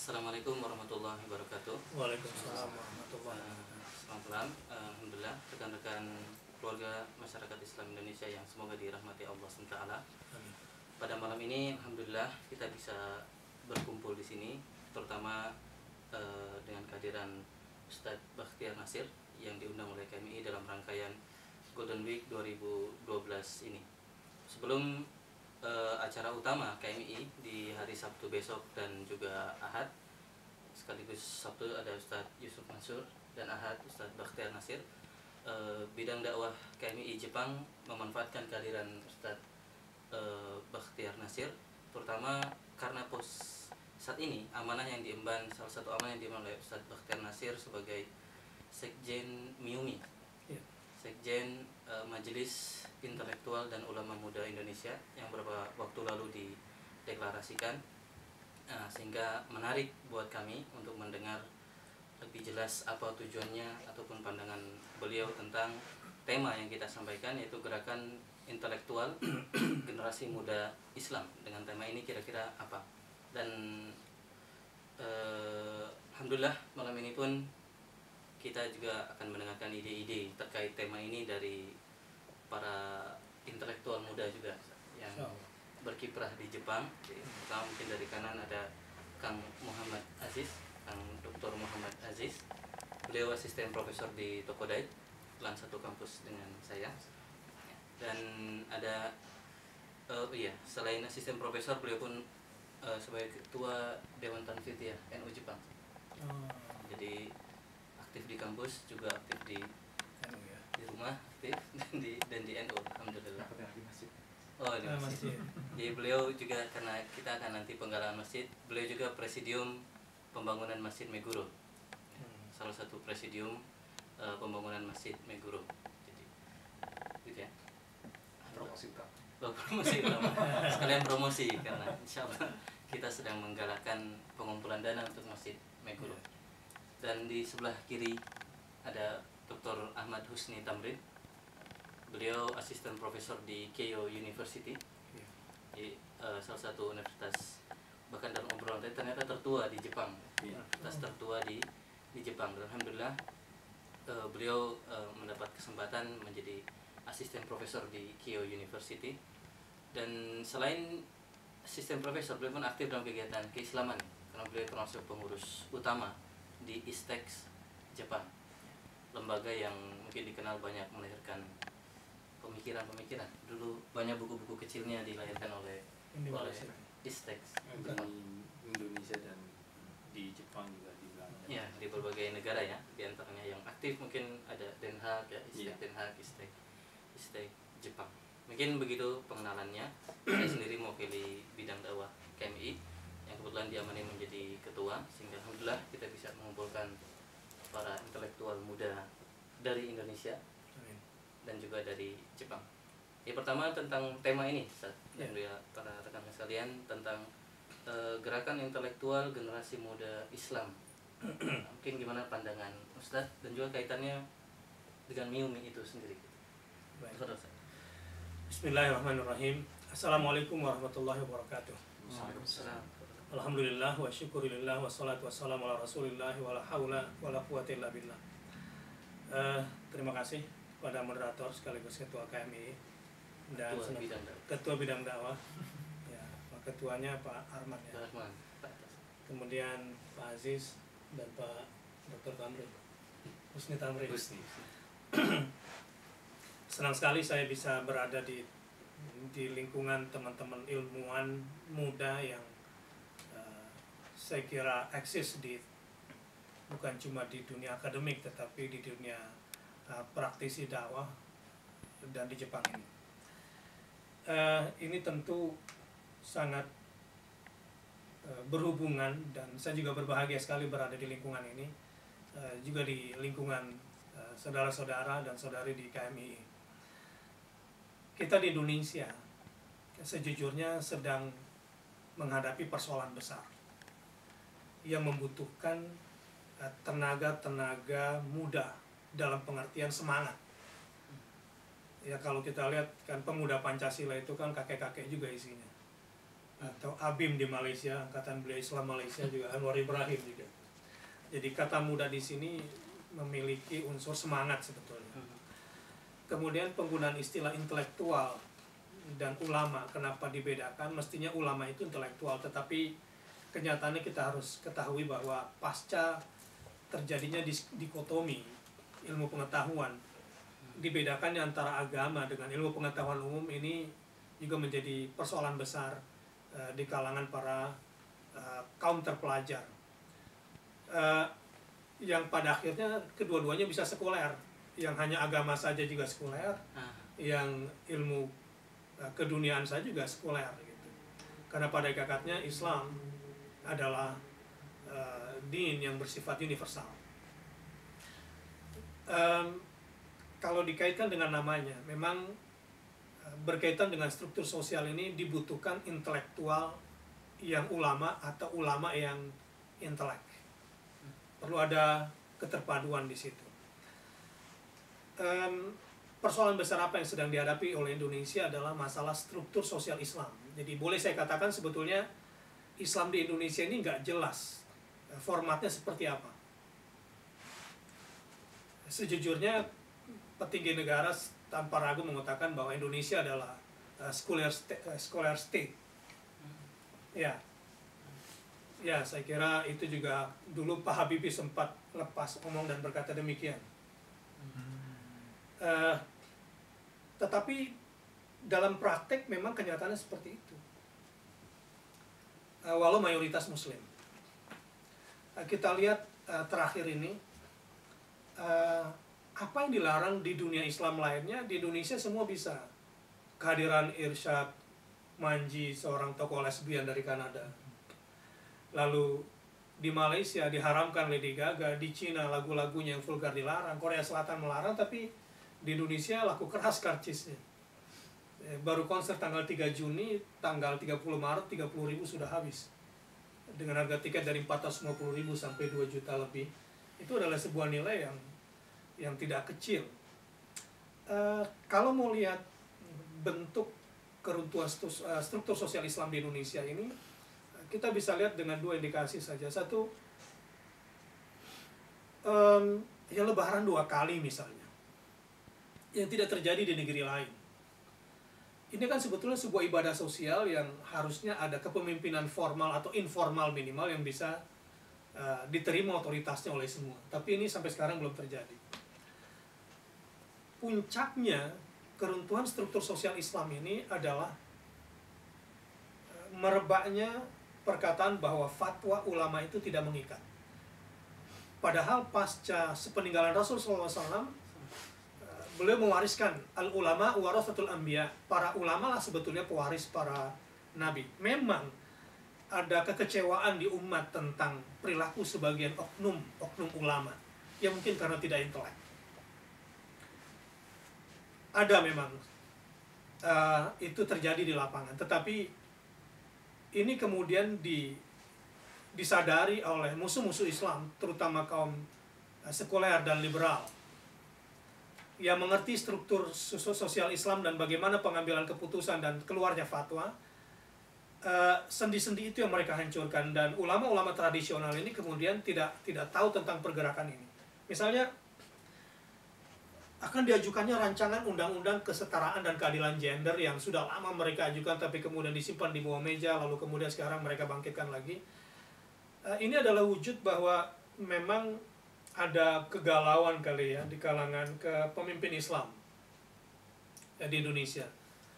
Assalamualaikum warahmatullahi wabarakatuh. Waalaikumsalam warahmatullahi wabarakatuh. Selamat malam, alhamdulillah rekan-rekan keluarga masyarakat Islam Indonesia yang semoga dirahmati Allah SWT. Amin. Pada malam ini alhamdulillah kita bisa berkumpul di sini, terutama dengan kehadiran Ustadz Bakhtiar Nasir yang diundang oleh KMI dalam rangkaian Golden Week 2012 ini. Sebelum acara utama KMI di hari Sabtu besok dan juga Ahad, sekaligus Sabtu ada Ustadz Yusuf Mansur dan Ahad Ustadz Bakhtiar Nasir, bidang dakwah KMI Jepang memanfaatkan kehadiran Ustadz Bakhtiar Nasir, terutama karena saat ini amanah yang diemban, salah satu amanah yang diemban oleh Ustadz Bakhtiar Nasir sebagai Sekjen MIUMI, Sekjen Majelis Intelektual dan Ulama Muda Indonesia, yang beberapa waktu lalu dideklarasikan, sehingga menarik buat kami untuk mendengar lebih jelas apa tujuannya ataupun pandangan beliau tentang tema yang kita sampaikan, yaitu gerakan intelektual generasi muda Islam. Dengan tema ini kira-kira apa? Dan alhamdulillah malam ini pun kita juga akan mendengarkan ide-ide terkait tema ini dari para intelektual muda juga yang berkiprah di Jepang. Pertama mungkin dari kanan ada Kang Muhammad Aziz, Kang Dr. Muhammad Aziz. Beliau asisten profesor di Tokodai, kebetulan satu kampus dengan saya. Dan ada selain asisten profesor, beliau pun sebagai ketua Dewan Tanfidiyah NU Jepang. Jadi aktif di kampus, juga aktif di rumah, aktif dan di NU, alhamdulillah. Oh, di masjid. Jadi beliau juga, karena kita akan nanti penggalangan masjid, beliau juga presidium pembangunan Masjid Meguro. Salah satu presidium pembangunan Masjid Meguro. Jadi gitu ya. Promosi utama. Sekalian promosi, karena insya Allah kita sedang menggalakkan pengumpulan dana untuk Masjid Meguro. Dan di sebelah kiri ada Dr. Ahmad Husni Tamrin. Beliau asisten profesor di Keio University. Jadi salah satu universitas, bahkan dalam obrolan tadi ternyata tertua di Jepang. Universitas tertua di Jepang. Dan alhamdulillah beliau mendapat kesempatan menjadi asisten profesor di Keio University. Dan selain asisten profesor, beliau pun aktif dalam kegiatan keislaman, karena beliau termasuk pengurus utama di ISTEX Jepang, lembaga yang mungkin dikenal banyak melahirkan pemikiran-pemikiran. Dulu banyak buku-buku kecilnya dilahirkan oleh ISTEX di Indonesia dan di Jepang juga di Belanda. Ya, di berbagai negara ya. Di antaranya yang aktif mungkin ada Den Haag ya, ISTEX Den Haag, ISTEX Jepang. Mungkin begitu pengenalannya. Saya sendiri mewakili bidang dakwah KMI yang kebetulan diamani menjadi ketua, sehingga alhamdulillah kita bisa mengumpulkan para intelektual muda dari Indonesia dan juga dari Jepang. Yang pertama tentang tema ini, Ustaz, dan para rekan sekalian, tentang gerakan intelektual generasi muda Islam. Mungkin gimana pandangan Ustaz dan juga kaitannya dengan MIUMI itu sendiri. Baik. Bismillahirrahmanirrahim. Assalamualaikum warahmatullahi wabarakatuh. Waalaikumsalam. Alhamdulillah wa syukurillah wa salatu wassalamu ala rasulillah wa la hawla wa la quwwata illa billah. Terima kasih kepada moderator sekaligus ketua KMI dan ketua bidang dakwah. Ya, Pak Ketuanya Pak Arman ya. Kemudian Pak Aziz dan Pak Dr. Tamrin, Husni Tamrin. Senang sekali saya bisa berada di lingkungan teman-teman ilmuwan muda yang saya kira eksis bukan cuma di dunia akademik, tetapi di dunia praktisi dakwah dan di Jepang ini. Ini tentu sangat berhubungan, dan saya juga berbahagia sekali berada di lingkungan ini, juga di lingkungan saudara-saudara dan saudari di KMI. Kita di Indonesia sejujurnya sedang menghadapi persoalan besar yang membutuhkan tenaga-tenaga muda dalam pengertian semangat. Ya, kalau kita lihat kan pemuda Pancasila itu kan kakek-kakek juga isinya. atau ABIM di Malaysia, Angkatan Belia Islam Malaysia juga Anwar Ibrahim juga. Jadi kata muda di sini memiliki unsur semangat sebetulnya. Kemudian penggunaan istilah intelektual dan ulama, kenapa dibedakan? Mestinya ulama itu intelektual, tetapi kenyataannya kita harus ketahui bahwa pasca terjadinya dikotomi ilmu pengetahuan, dibedakannya antara agama dengan ilmu pengetahuan umum ini juga menjadi persoalan besar di kalangan para kaum terpelajar, yang pada akhirnya kedua-duanya bisa sekuler, yang hanya agama saja juga sekuler, yang ilmu keduniaan saja juga sekuler gitu. Karena pada hakikatnya Islam adalah din yang bersifat universal. Kalau dikaitkan dengan namanya, memang berkaitan dengan struktur sosial ini dibutuhkan intelektual yang ulama atau ulama yang intelek. Perlu ada keterpaduan di situ. Persoalan besar apa yang sedang dihadapi oleh Indonesia adalah masalah struktur sosial Islam. Jadi boleh saya katakan sebetulnya Islam di Indonesia ini nggak jelas formatnya seperti apa. Sejujurnya petinggi negara tanpa ragu mengatakan bahwa Indonesia adalah scholar state. Ya, saya kira itu juga dulu Pak Habibie sempat lepas omong dan berkata demikian. Tetapi dalam praktek memang kenyataannya seperti itu. Walau mayoritas Muslim. Kita lihat terakhir ini, apa yang dilarang di dunia Islam lainnya, di Indonesia semua bisa. Kehadiran Irsyad Manji, seorang tokoh lesbian dari Kanada. Lalu di Malaysia diharamkan Lady Gaga, di Cina lagu-lagunya yang vulgar dilarang, Korea Selatan melarang, tapi di Indonesia laku keras karcisnya. Baru konser tanggal 3 Juni, tanggal 30 Maret 30.000 sudah habis. Dengan harga tiket dari 450.000 sampai 2 juta lebih. Itu adalah sebuah nilai yang tidak kecil. Kalau mau lihat bentuk keruntuhan struktur sosial Islam di Indonesia ini, kita bisa lihat dengan dua indikasi saja. Satu, ya lebaran 2 kali misalnya, yang tidak terjadi di negeri lain. Ini kan sebetulnya sebuah ibadah sosial yang harusnya ada kepemimpinan formal atau informal minimal yang bisa diterima otoritasnya oleh semua. Tapi ini sampai sekarang belum terjadi. Puncaknya keruntuhan struktur sosial Islam ini adalah merebaknya perkataan bahwa fatwa ulama itu tidak mengikat. Padahal pasca sepeninggalan Rasul SAW, beliau mewariskan al-ulama warathatul anbiya. Para ulama lah sebetulnya pewaris para nabi. Memang ada kekecewaan di umat tentang perilaku sebagian oknum ulama yang mungkin karena tidak intelek. Ada memang itu terjadi di lapangan, tetapi ini kemudian disadari oleh musuh-musuh Islam, terutama kaum sekuler dan liberal, yang mengerti struktur sosial Islam dan bagaimana pengambilan keputusan dan keluarnya fatwa. Sendi-sendi itu yang mereka hancurkan, dan ulama-ulama tradisional ini kemudian tidak tahu tentang pergerakan ini. Misalnya akan diajukannya rancangan undang-undang kesetaraan dan keadilan gender yang sudah lama mereka ajukan tapi kemudian disimpan di bawah meja, lalu kemudian sekarang mereka bangkitkan lagi. Ini adalah wujud bahwa memang ada kegalauan kali ya di kalangan pemimpin Islam di Indonesia.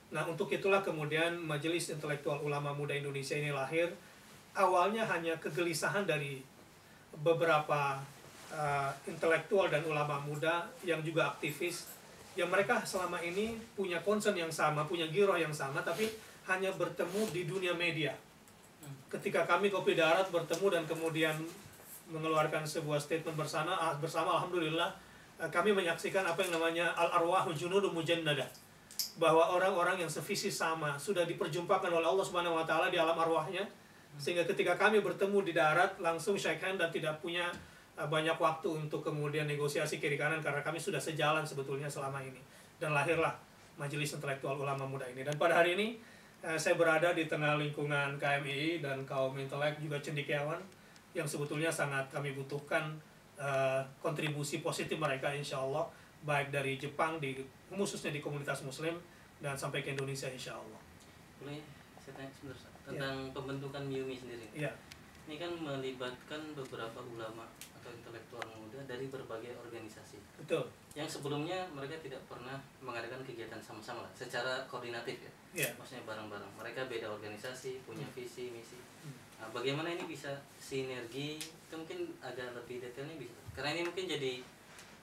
Nah, untuk itulah kemudian Majelis Intelektual Ulama Muda Indonesia ini lahir. Awalnya hanya kegelisahan dari beberapa intelektual dan ulama muda yang juga aktivis, yang mereka selama ini punya concern yang sama, punya giroh yang sama, tapi hanya bertemu di dunia media. Ketika kami Kopi Darat bertemu dan kemudian mengeluarkan sebuah statement bersama, alhamdulillah kami menyaksikan apa yang namanya al-arwahu junudun mujannadah, bahwa orang-orang yang sevisi sama sudah diperjumpakan oleh Allah Subhanahu wa taala di alam arwahnya, sehingga ketika kami bertemu di darat langsung shake hand dan tidak punya banyak waktu untuk kemudian negosiasi kiri kanan karena kami sudah sejalan sebetulnya selama ini, dan lahirlah Majelis Intelektual Ulama Muda ini. Dan pada hari ini saya berada di tengah lingkungan KMI dan kaum intelek juga cendekiawan yang sebetulnya sangat kami butuhkan kontribusi positif mereka insya Allah, baik dari Jepang, khususnya di komunitas muslim, dan sampai ke Indonesia insya Allah. Boleh saya tanya sebentar tentang pembentukan MIUMI sendiri? Iya. Ini kan melibatkan beberapa ulama atau intelektual muda dari berbagai organisasi. Betul. Yang sebelumnya mereka tidak pernah mengadakan kegiatan sama-sama lah, secara koordinatif ya. Yeah. Maksudnya bareng-bareng. Mereka beda organisasi, punya visi, misi. Nah, bagaimana ini bisa sinergi? Itu mungkin agak lebih detailnya bisa. Karena ini mungkin jadi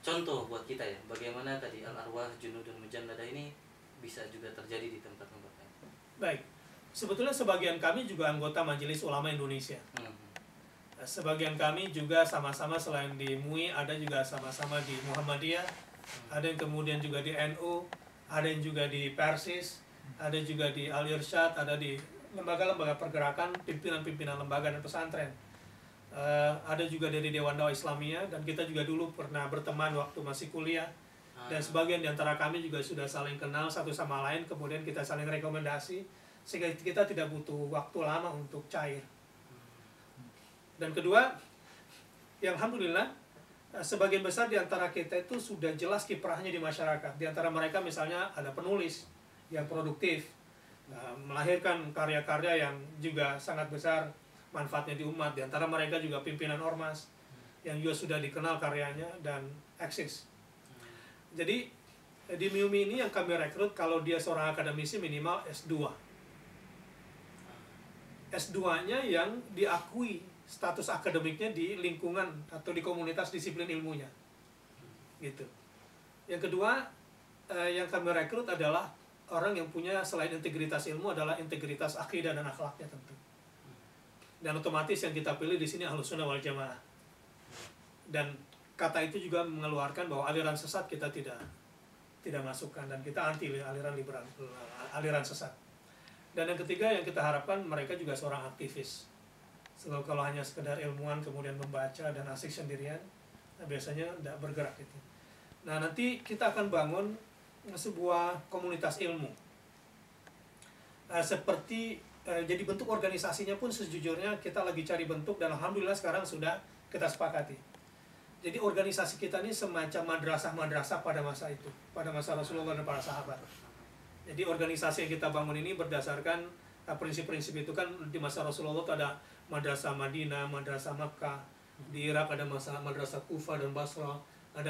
contoh buat kita ya. Bagaimana tadi al-arwah junudun mujannada ini bisa juga terjadi di tempat-tempat lain. Baik. Sebetulnya sebagian kami juga anggota Majelis Ulama Indonesia. Sebagian kami juga sama-sama selain di MUI, ada juga sama-sama di Muhammadiyah, ada yang kemudian juga di NU, ada yang juga di Persis, ada juga di Al-Irsyad, ada di lembaga-lembaga pergerakan, pimpinan-pimpinan lembaga dan pesantren. Ada juga dari Dewan Dakwah Islamiyah, dan kita juga dulu pernah berteman waktu masih kuliah. Dan sebagian di antara kami juga sudah saling kenal satu sama lain, kemudian kita saling rekomendasi, sehingga kita tidak butuh waktu lama untuk cair. Dan kedua, yang alhamdulillah sebagian besar di antara kita itu sudah jelas kiprahnya di masyarakat. Di antara mereka misalnya ada penulis yang produktif, melahirkan karya-karya yang juga sangat besar manfaatnya di umat. Di antara mereka juga pimpinan ormas yang juga sudah dikenal karyanya dan eksis. Jadi di MIUMI ini yang kami rekrut, kalau dia seorang akademisi minimal S2. S2-nya yang diakui status akademiknya di lingkungan atau di komunitas disiplin ilmunya, gitu. Yang kedua, yang kami rekrut adalah orang yang punya selain integritas ilmu adalah integritas akidah dan akhlaknya tentu. Dan otomatis yang kita pilih di sini Ahlussunnah wal Jamaah. Dan kata itu juga mengeluarkan bahwa aliran sesat kita tidak masukkan, dan kita anti aliran sesat. Dan yang ketiga yang kita harapkan mereka juga seorang aktivis. Sebab kalau hanya sekedar ilmuwan kemudian membaca dan asik sendirian, biasanya tidak bergerak itu. Nah, nanti kita akan bangun sebuah komunitas ilmu. Jadi bentuk organisasinya pun sejujurnya kita lagi cari bentuk, dan alhamdulillah sekarang sudah kita sepakati. Jadi organisasi kita ini semacam madrasah-madrasah pada masa itu, pada masa Rasulullah dan para sahabat. Jadi organisasi yang kita bangun ini berdasarkan prinsip-prinsip itu. Kan di masa Rasulullah itu ada Madrasah Madinah, Madrasah Makkah, di Irak ada Madrasah Kufah dan Basrah, ada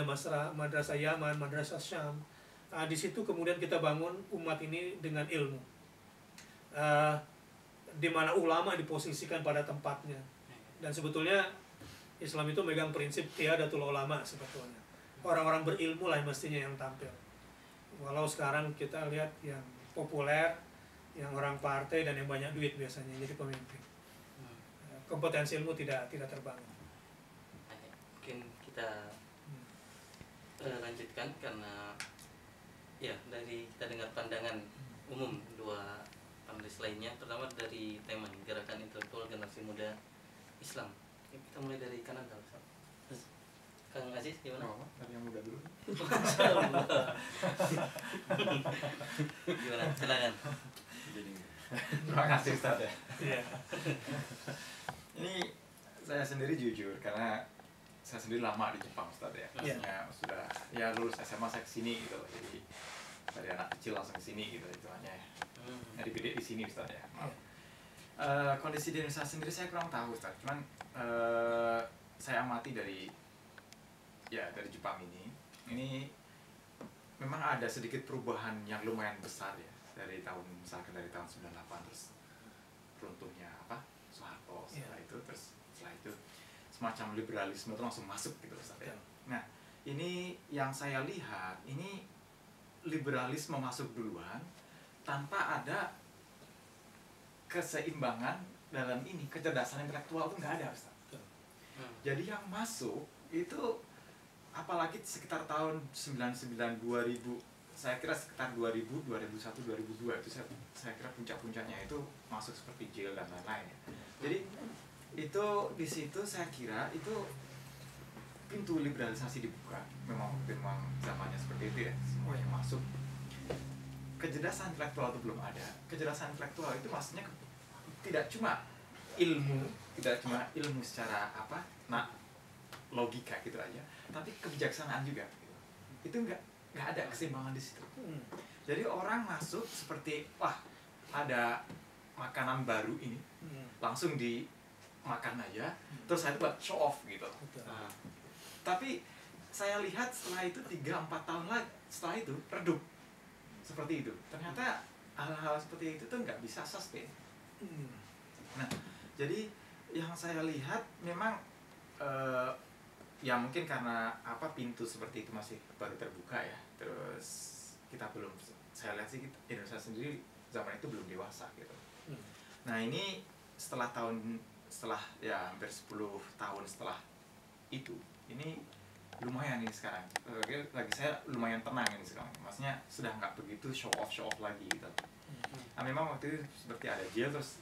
Madrasah Yaman, Madrasah Syam. Di situ kemudian kita bangun umat ini dengan ilmu, di mana ulama diposisikan pada tempatnya. Dan sebetulnya Islam itu megang prinsip qiyadatul ulama sebetulnya. Orang-orang berilmu lah mestinya yang tampil. Walau sekarang kita lihat yang populer, yang orang partai dan yang banyak duit biasanya jadi pemimpin. Kompetensi ilmu tidak terbangun. Mungkin kita lanjutkan karena ya dari kita dengar pandangan umum dua panelis lainnya, terutama dari tema gerakan intelektual generasi muda Islam. Kita mulai dari kanan dulu. Kang Aziz gimana? Dari yang muda dulu. Gimana? Silakan. Terima kasih Ustaz ya. Iya. Ini saya sendiri jujur karena saya sendiri lama di Jepang Ustaz ya. Maksudnya sudah ya lulus SMA saya kesini gitu. Jadi dari anak kecil langsung kesini gitu hitungannya. Jadi gede di sini Ustaz ya. Maaf. Kondisi di Indonesia sendiri saya kurang tahu Ustaz. Cuman saya amati dari Jepang ini memang ada sedikit perubahan yang lumayan besar ya dari tahun 98 terus runtuhnya Soeharto, setelah itu semacam liberalisme itu langsung masuk gitu Ustaz ya. Nah, ini yang saya lihat ini liberalisme masuk duluan tanpa ada keseimbangan dalam ini, kecerdasan intelektual itu nggak ada Ustaz. Jadi yang masuk itu apalagi sekitar tahun 99 2000, saya kira sekitar 2000 2001 2002 itu saya kira puncak-puncaknya itu masuk seperti Jail dan lain-lain. Jadi itu di situ saya kira itu pintu liberalisasi dibuka. Memang zamannya seperti itu ya, semuanya masuk. kecerdasan intelektual itu belum ada. Kecerdasan intelektual itu maksudnya tidak cuma ilmu secara apa, logika gitu aja, tapi kebijaksanaan juga gitu. Itu nggak ada keseimbangan di situ. Jadi orang masuk seperti wah ada makanan baru ini, langsung dimakan aja, terus saya buat show off gitu. Tapi saya lihat setelah itu 3-4 tahun lagi setelah itu redup seperti itu. Ternyata hal-hal seperti itu tuh nggak bisa sustain. Nah, jadi yang saya lihat memang ya mungkin karena apa pintu seperti itu masih baru terbuka ya. Terus kita belum, saya lihat sih Indonesia sendiri zaman itu belum dewasa gitu. Nah ini setelah ya hampir 10 tahun setelah itu, ini lumayan nih sekarang. Lagi saya lumayan tenang ini sekarang. Maksudnya sudah nggak begitu show off lagi gitu. Nah memang waktu itu seperti ada jail, terus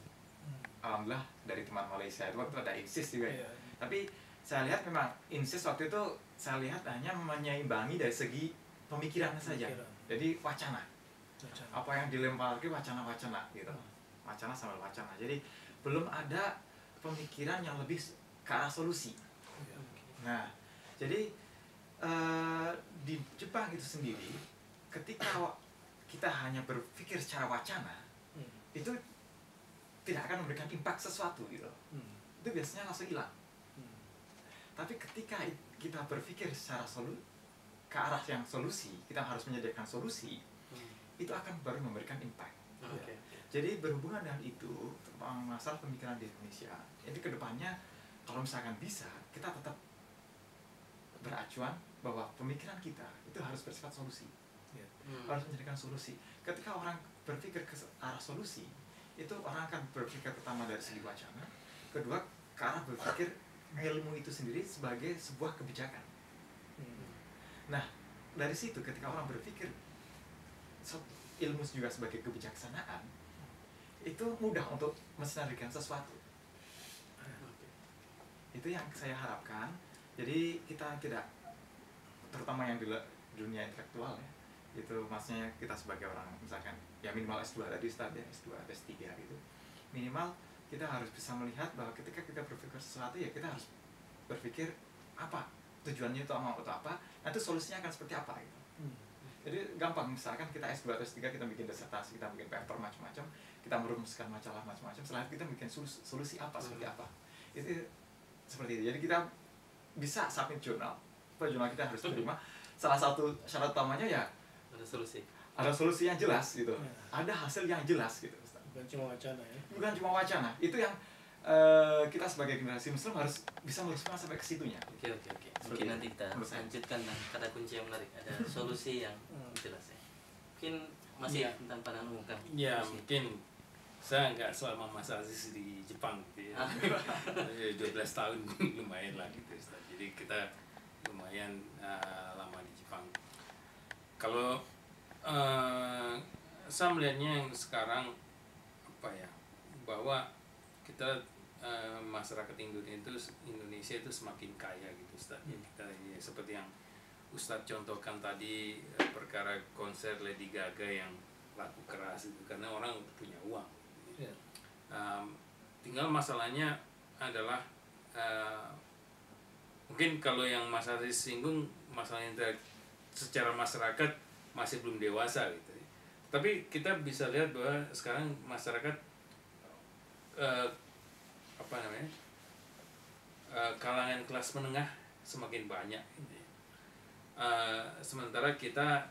alhamdulillah dari teman Malaysia itu waktu ada INSIS juga ya. Tapi saya lihat memang INSIS waktu itu saya lihat hanya menyeimbangi dari segi pemikiran saja. Jadi wacana. Apa yang dilempar ke wacana gitu. Wacana sama wacana. Jadi belum ada pemikiran yang lebih ke arah solusi. Nah, jadi di Jepang itu sendiri ketika kita hanya berpikir secara wacana, itu tidak akan memberikan impact sesuatu gitu. Itu biasanya langsung hilang. Tapi ketika kita berpikir secara ke arah yang solusi, kita harus menyediakan solusi, itu akan baru memberikan impact. Jadi berhubungan dengan itu tentang masalah pemikiran di Indonesia, jadi kedepannya kalau misalkan bisa, kita tetap beracuan bahwa pemikiran kita itu harus bersifat solusi, harus menyediakan solusi. Ketika orang berpikir ke arah solusi, itu orang akan berpikir pertama dari segi wacana, kedua ke arah berpikir ilmu itu sendiri sebagai sebuah kebijakan. Nah dari situ ketika orang berpikir ilmu juga sebagai kebijaksanaan, itu mudah untuk mensinergikan sesuatu. Itu yang saya harapkan. Jadi kita tidak, terutama yang di dunia intelektual ya, itu maksudnya kita sebagai orang misalkan ya minimal S2 tadi start ya, S2 S3 gitu, minimal kita harus bisa melihat bahwa ketika kita berpikir sesuatu ya kita harus berpikir apa tujuannya itu untuk apa, nanti solusinya akan seperti apa gitu. Jadi gampang, misalkan kita S2 atau S3 kita bikin disertasi, kita bikin paper macam-macam, kita merumuskan masalah macam-macam, setelah itu kita bikin solusi apa seperti apa, itu seperti itu. Jadi kita bisa submit jurnal, jurnal kita harus terima. Salah satu syarat utamanya ya ada solusi yang jelas gitu, ada hasil yang jelas gitu. Bukan cuma wacana ya. Bukan cuma wacana. Itu yang kita sebagai generasi muslim harus bisa merespon sampai ke situnya. Oke. Mungkin nanti kita lanjutkan kata kunci yang menarik, ada solusi yang jelas ya. Mungkin masih tentang pandangan umum kan? Ya mungkin saya nggak selama Mas Aziz di Jepang gitu ya. 12 tahun lumayan lah gitu. Jadi kita lumayan lama di Jepang. Kalau saya melihatnya yang sekarang apa ya, bahwa kita masyarakat Indonesia itu semakin kaya gitu Ustaz. Kita ya, seperti yang Ustaz contohkan tadi, perkara konser Lady Gaga yang laku keras itu karena orang punya uang. Tinggal masalahnya adalah mungkin kalau yang Mas Aziz singgung masalahnya secara masyarakat masih belum dewasa gitu. Tapi kita bisa lihat bahwa sekarang masyarakat kalangan kelas menengah semakin banyak gitu. Sementara kita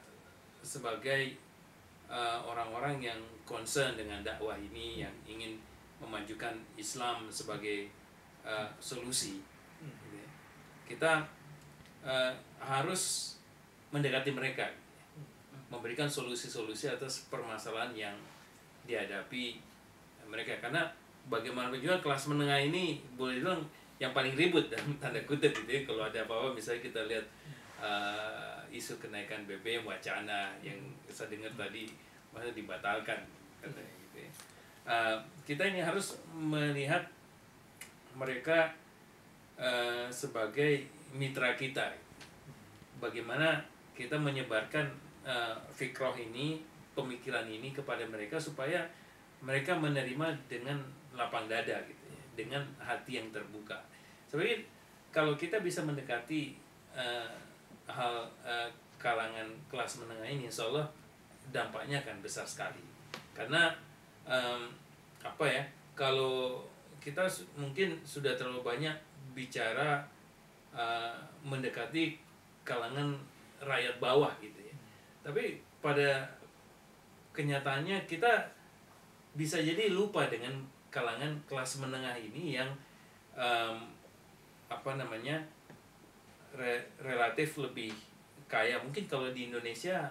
sebagai orang-orang yang concern dengan dakwah ini, yang ingin memajukan Islam sebagai solusi, gitu. Kita harus mendekati mereka, memberikan solusi-solusi atas permasalahan yang dihadapi mereka. Karena bagaimanapun juga kelas menengah ini boleh bilang yang paling ribut dalam tanda kutip gitu ya. Kalau ada apa-apa misalnya kita lihat isu kenaikan BBM wacana yang saya dengar tadi masa dibatalkan katanya gitu ya. Kita ini harus melihat mereka sebagai mitra kita. Bagaimana kita menyebarkan fikroh ini pemikiran ini kepada mereka supaya mereka menerima dengan lapang dada gitu ya, dengan hati yang terbuka. Sebenarnya kalau kita bisa mendekati kalangan kelas menengah ini, insya Allah dampaknya akan besar sekali. Karena kalau kita mungkin sudah terlalu banyak bicara mendekati kalangan rakyat bawah gitu ya. Tapi pada kenyataannya kita bisa jadi lupa dengan kalangan kelas menengah ini yang relatif lebih kaya. Mungkin kalau di Indonesia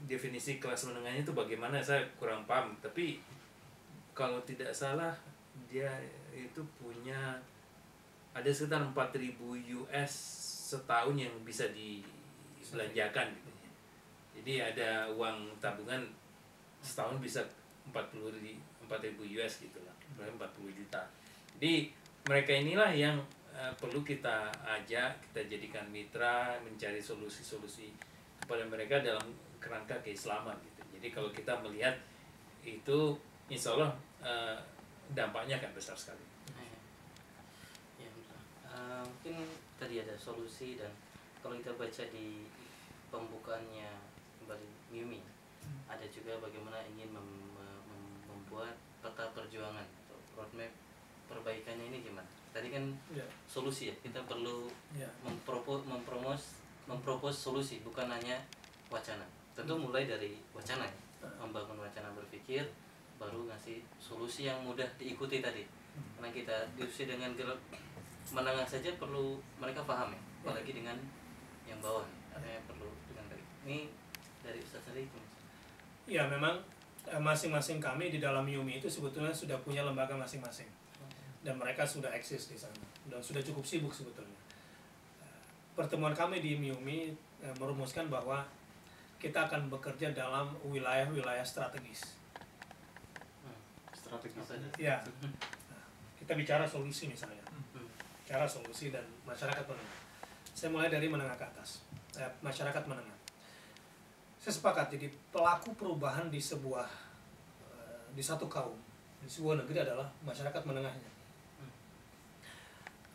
definisi kelas menengahnya itu bagaimana saya kurang paham, tapi kalau tidak salah dia itu punya ada sekitar 4.000 US setahun yang bisa dibelanjakan gitu ya. Jadi ada uang tabungan setahun bisa 4.000 US gitu lah, 40 juta. Jadi mereka inilah yang perlu kita ajak, kita jadikan mitra, mencari solusi-solusi kepada mereka dalam kerangka keislaman gitu. Jadi kalau kita melihat itu, insya Allah dampaknya akan besar sekali. Ya, mungkin tadi ada solusi, dan kalau kita baca di pembukaannya kembali MIUMI, ada juga bagaimana ingin membuat peta perjuangan atau roadmap perbaikannya ini gimana. Tadi kan solusi ya, kita perlu mempropos solusi, bukan hanya wacana. Tentu mulai dari wacana ya, membangun wacana berpikir, baru ngasih solusi yang mudah diikuti tadi. Karena kita diskusi dengan menengah saja perlu mereka paham ya, apalagi dengan yang bawah, artinya perlu dengan baik. Ini dari Ustaz Sari. Ya, memang masing-masing kami di dalam MIUMI itu sebetulnya sudah punya lembaga masing-masing, dan mereka sudah eksis di sana dan sudah cukup sibuk sebetulnya. Pertemuan kami di MIUMI merumuskan bahwa kita akan bekerja dalam wilayah-wilayah strategis. Strategis. Ya, kita bicara solusi misalnya, cara solusi dan masyarakat menengah. Saya mulai dari menengah ke atas, masyarakat menengah. Saya sepakat, jadi pelaku perubahan di satu kaum, di sebuah negeri adalah masyarakat menengahnya.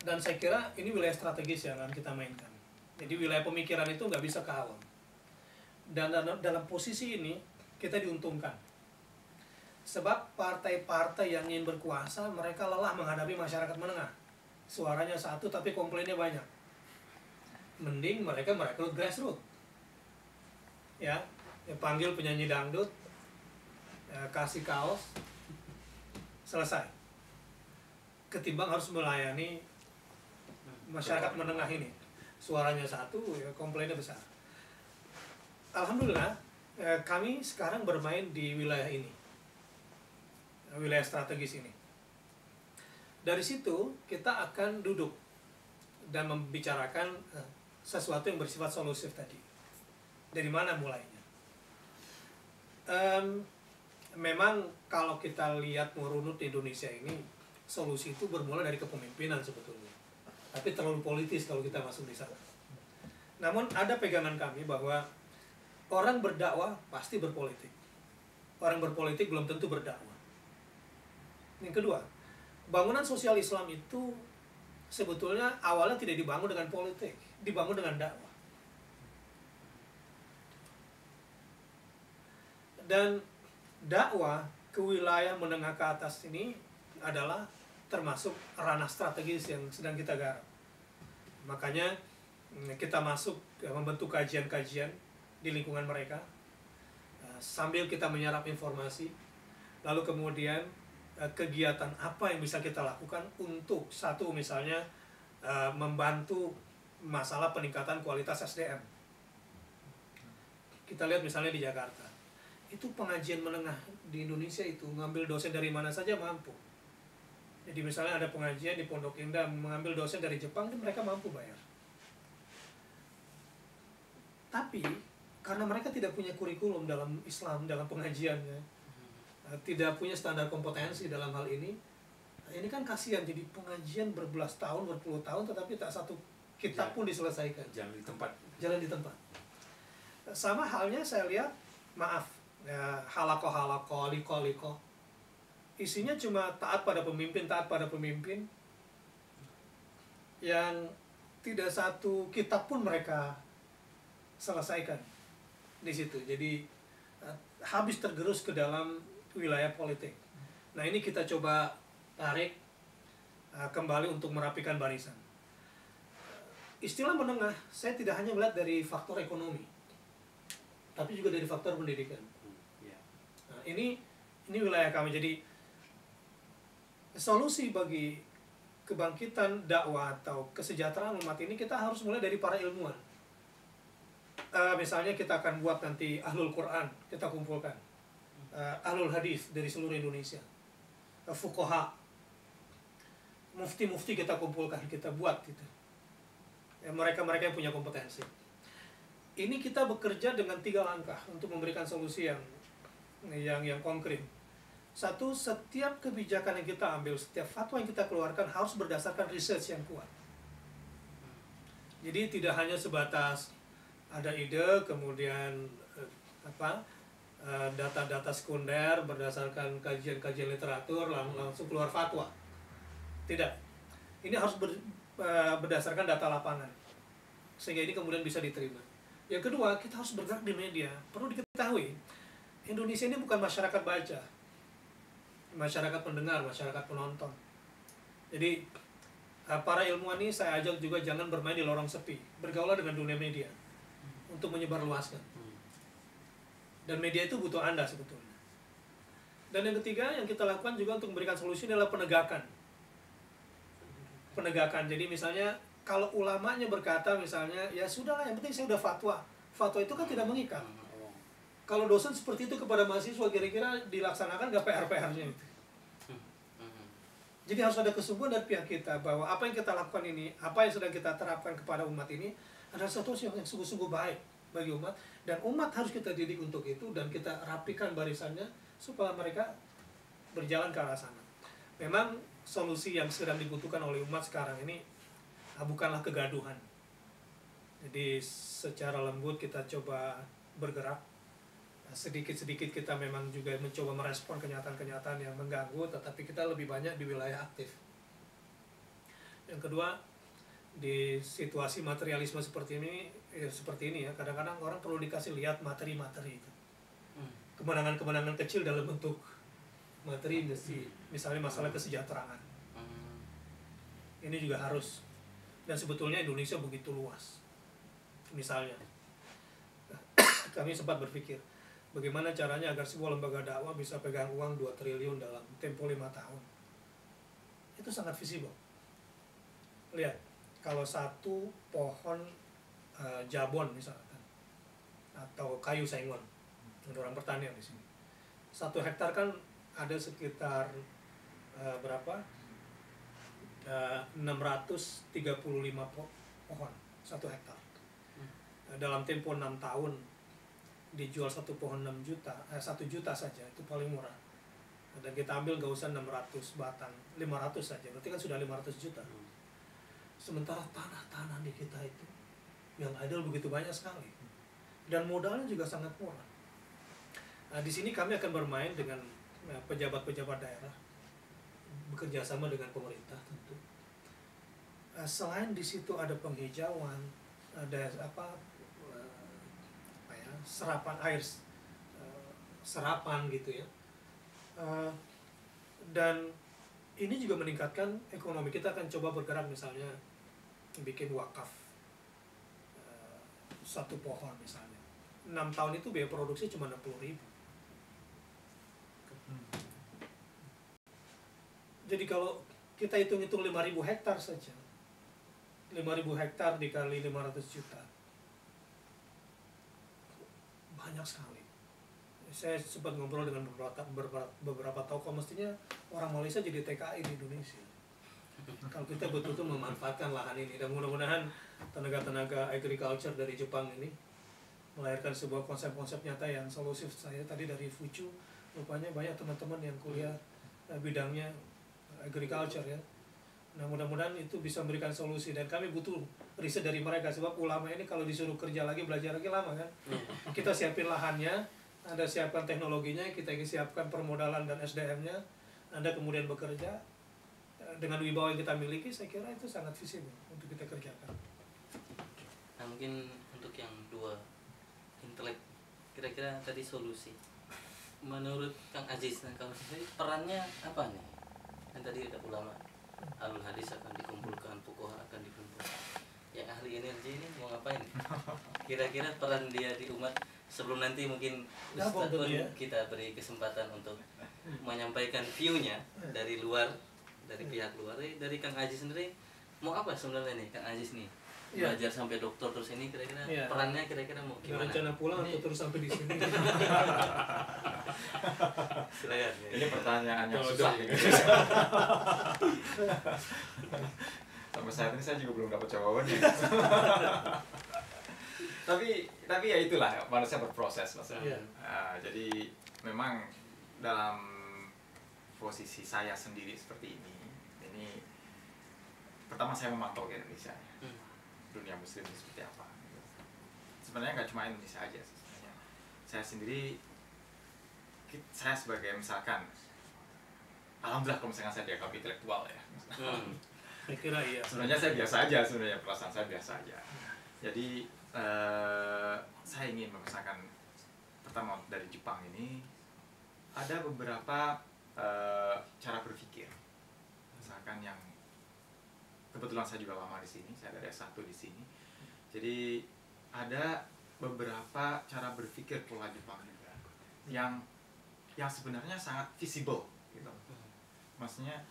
Dan saya kira ini wilayah strategis yang akan kita mainkan. Jadi wilayah pemikiran itu nggak bisa ke awam. Dan dalam posisi ini kita diuntungkan. Sebab partai-partai yang ingin berkuasa, mereka lelah menghadapi masyarakat menengah. Suaranya satu tapi komplainnya banyak. Mending mereka merekrut grassroots. Ya, panggil penyanyi dangdut, kasih kaos, selesai. Ketimbang harus melayani masyarakat menengah ini. Suaranya satu, ya komplainnya besar. Alhamdulillah, kami sekarang bermain di wilayah ini, wilayah strategis ini. Dari situ kita akan duduk dan membicarakan sesuatu yang bersifat solusif tadi. Dari mana mulainya? Memang kalau kita lihat merunut di Indonesia ini, solusi itu bermula dari kepemimpinan sebetulnya. Tapi terlalu politis kalau kita masuk di sana. Namun ada pegangan kami bahwa orang berdakwah pasti berpolitik. Orang berpolitik belum tentu berdakwah. Yang kedua, bangunan sosial Islam itu sebetulnya awalnya tidak dibangun dengan politik, dibangun dengan dakwah. Dan dakwah ke wilayah menengah ke atas ini adalah termasuk ranah strategis yang sedang kita garap. Makanya kita masuk membentuk kajian-kajian di lingkungan mereka, sambil kita menyerap informasi, lalu kemudian kegiatan apa yang bisa kita lakukan untuk satu misalnya membantu masalah peningkatan kualitas SDM. Kita lihat misalnya di Jakarta, itu pengajian menengah di Indonesia itu ngambil dosen dari mana saja mampu. Jadi misalnya ada pengajian di Pondok Indah mengambil dosen dari Jepang, itu mereka mampu bayar. Tapi karena mereka tidak punya kurikulum dalam Islam, dalam pengajiannya, tidak punya standar kompetensi dalam hal ini kan kasihan. Jadi pengajian berbelas tahun, berpuluh tahun, tetapi tak satu kitab pun diselesaikan. Jalan di tempat. Jalan di tempat. Sama halnya saya lihat maaf ya, halako liko isinya cuma taat pada pemimpin yang tidak satu kitab pun mereka selesaikan di situ. Jadi habis tergerus ke dalam wilayah politik. Nah, ini kita coba tarik kembali untuk merapikan barisan. Istilah menengah, saya tidak hanya melihat dari faktor ekonomi, tapi juga dari faktor pendidikan. Nah, ini wilayah kami. Jadi solusi bagi kebangkitan dakwah atau kesejahteraan umat ini kita harus mulai dari para ilmuwan. Misalnya kita akan buat nanti ahlul Quran, kita kumpulkan ahlul hadis dari seluruh Indonesia, fuqaha, mufti kita kumpulkan, kita buat gitu. Ya, mereka yang punya kompetensi. Ini kita bekerja dengan 3 langkah untuk memberikan solusi yang konkret. Satu, setiap kebijakan yang kita ambil, setiap fatwa yang kita keluarkan harus berdasarkan research yang kuat. Jadi tidak hanya sebatas ada ide, kemudian data-data sekunder berdasarkan kajian-kajian literatur langsung keluar fatwa. Tidak. Ini harus berdasarkan data lapangan, sehingga ini kemudian bisa diterima. Yang kedua, kita harus bergerak di media. Perlu diketahui, Indonesia ini bukan masyarakat baca, masyarakat pendengar, masyarakat penonton. Jadi para ilmuwan ini saya ajak juga jangan bermain di lorong sepi, bergaulah dengan dunia media untuk menyebarluaskan. Dan media itu butuh Anda sebetulnya. Dan yang ketiga yang kita lakukan juga untuk memberikan solusi adalah penegakan. Jadi misalnya kalau ulamanya berkata misalnya, ya sudahlah, yang penting saya udah fatwa. Fatwa itu kan tidak mengikat. Kalau dosen seperti itu kepada mahasiswa, kira-kira dilaksanakan nggak PR-nya itu. Jadi harus ada kesungguhan dari pihak kita bahwa apa yang kita lakukan ini, apa yang sedang kita terapkan kepada umat ini adalah satu yang sungguh-sungguh baik bagi umat, dan umat harus kita didik untuk itu, dan kita rapikan barisannya supaya mereka berjalan ke arah sana. Memang solusi yang sedang dibutuhkan oleh umat sekarang ini bukanlah kegaduhan. Jadi secara lembut kita coba bergerak. Sedikit-sedikit kita memang juga mencoba merespon kenyataan-kenyataan yang mengganggu, tetapi kita lebih banyak di wilayah aktif. Yang kedua, di situasi materialisme seperti ini ya, kadang-kadang orang perlu dikasih lihat materi-materi itu. Kemenangan-kemenangan kecil dalam bentuk materi, misalnya masalah kesejahteraan. Ini juga harus. Dan sebetulnya Indonesia begitu luas. Misalnya, kami sempat berpikir, bagaimana caranya agar sebuah lembaga dakwah bisa pegang uang 2 triliun dalam tempo 5 tahun. Itu sangat visible. Lihat, kalau satu pohon jabon misalkan, atau kayu sengon, ada orang pertanian di sini. 1 hektar kan ada sekitar 635 pohon 1 hektar. Dalam tempo 6 tahun dijual 1 pohon 1 juta saja, itu paling murah. Dan kita ambil nggak usah 600 batang, 500 saja, berarti kan sudah 500 juta. Sementara tanah-tanah di kita itu yang idle begitu banyak sekali, dan modalnya juga sangat murah. Nah, di sini kami akan bermain dengan pejabat-pejabat daerah, bekerja sama dengan pemerintah tentu. Selain di situ ada penghijauan, ada serapan air, serapan gitu ya, dan ini juga meningkatkan ekonomi. Kita akan coba bergerak misalnya bikin wakaf 1 pohon misalnya, 6 tahun itu biaya produksi cuma 60.000. Jadi kalau kita hitung-hitung 5.000 hektar saja, 5.000 hektar dikali 500 juta, banyak sekali. Saya sempat ngobrol dengan beberapa tokoh, mestinya orang Malaysia jadi TKI di Indonesia kalau kita betul-betul memanfaatkan lahan ini. Dan mudah-mudahan tenaga-tenaga agriculture dari Jepang ini melahirkan sebuah konsep-konsep nyata yang solusif. Saya tadi dari Fucu, rupanya banyak teman-teman yang kuliah bidangnya agriculture ya. Nah, mudah-mudahan itu bisa memberikan solusi, dan kami butuh riset dari mereka, sebab ulama ini kalau disuruh kerja lagi, belajar lagi lama kan. Kita siapin lahannya, Anda siapkan teknologinya, kita siapkan permodalan dan SDM-nya, Anda kemudian bekerja dengan wibawa yang kita miliki, saya kira itu sangat visible untuk kita kerjakan. Nah mungkin untuk yang dua intelek, kira-kira tadi solusi menurut Kang Aziz dan Kang sendiri perannya apa nih? Kan tadi ada ulama alul hadis akan dikumpulkan, fuqaha akan dikumpulkan, yang ahli energi ini mau ngapain? Kira-kira peran dia di umat sebelum nanti mungkin Ustaz pun kita beri kesempatan untuk menyampaikan view-nya dari luar, dari pihak luar, dari Kang Aziz sendiri mau apa sebenarnya nih Kang Aziz nih? Belajar sampai dokter terus ini kira-kira perannya kira-kira mau gimana? Rencana pulang atau terus sampai di sini? Silakan. Ini pertanyaan yang susah. Sampai saat ini saya juga belum dapat jawabannya. tapi ya itulah manusia berproses maksudnya. Jadi memang dalam posisi saya sendiri seperti ini pertama saya memantau ke Indonesia, dunia muslim seperti apa. Sebenarnya nggak cuma Indonesia aja sebenarnya. Saya sendiri, saya sebagai misalkan, alhamdulillah kalau misalkan saya dianggap intelektual ya. Saya kira iya. Sebenarnya saya biasa aja, sebenarnya perasaan saya biasa aja. Jadi saya ingin misalkan pertama dari Jepang ini ada beberapa cara berpikir. Misalkan yang kebetulan saya juga lama di sini, saya dari S1 di sini. Jadi ada beberapa cara berpikir pola Jepang juga yang sebenarnya sangat visible gitu. Maksudnya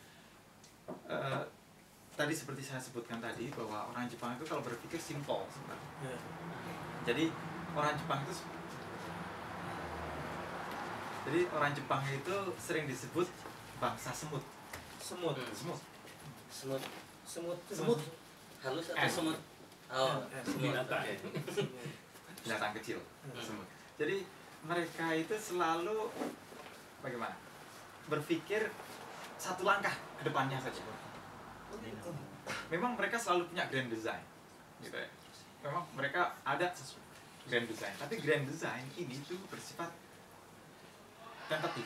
tadi seperti saya sebutkan tadi bahwa orang Jepang itu kalau berpikir simple sebenarnya. Jadi orang Jepang itu sering disebut bangsa semut. Semut. Halus atau semut? Oh, binatang. Binatang kecil, semut. Jadi mereka itu selalu bagaimana? Berpikir satu langkah ke depannya saja. Memang mereka selalu punya grand design, gitu ya. Memang mereka ada grand design, tapi grand design ini tuh bersifat tentatif,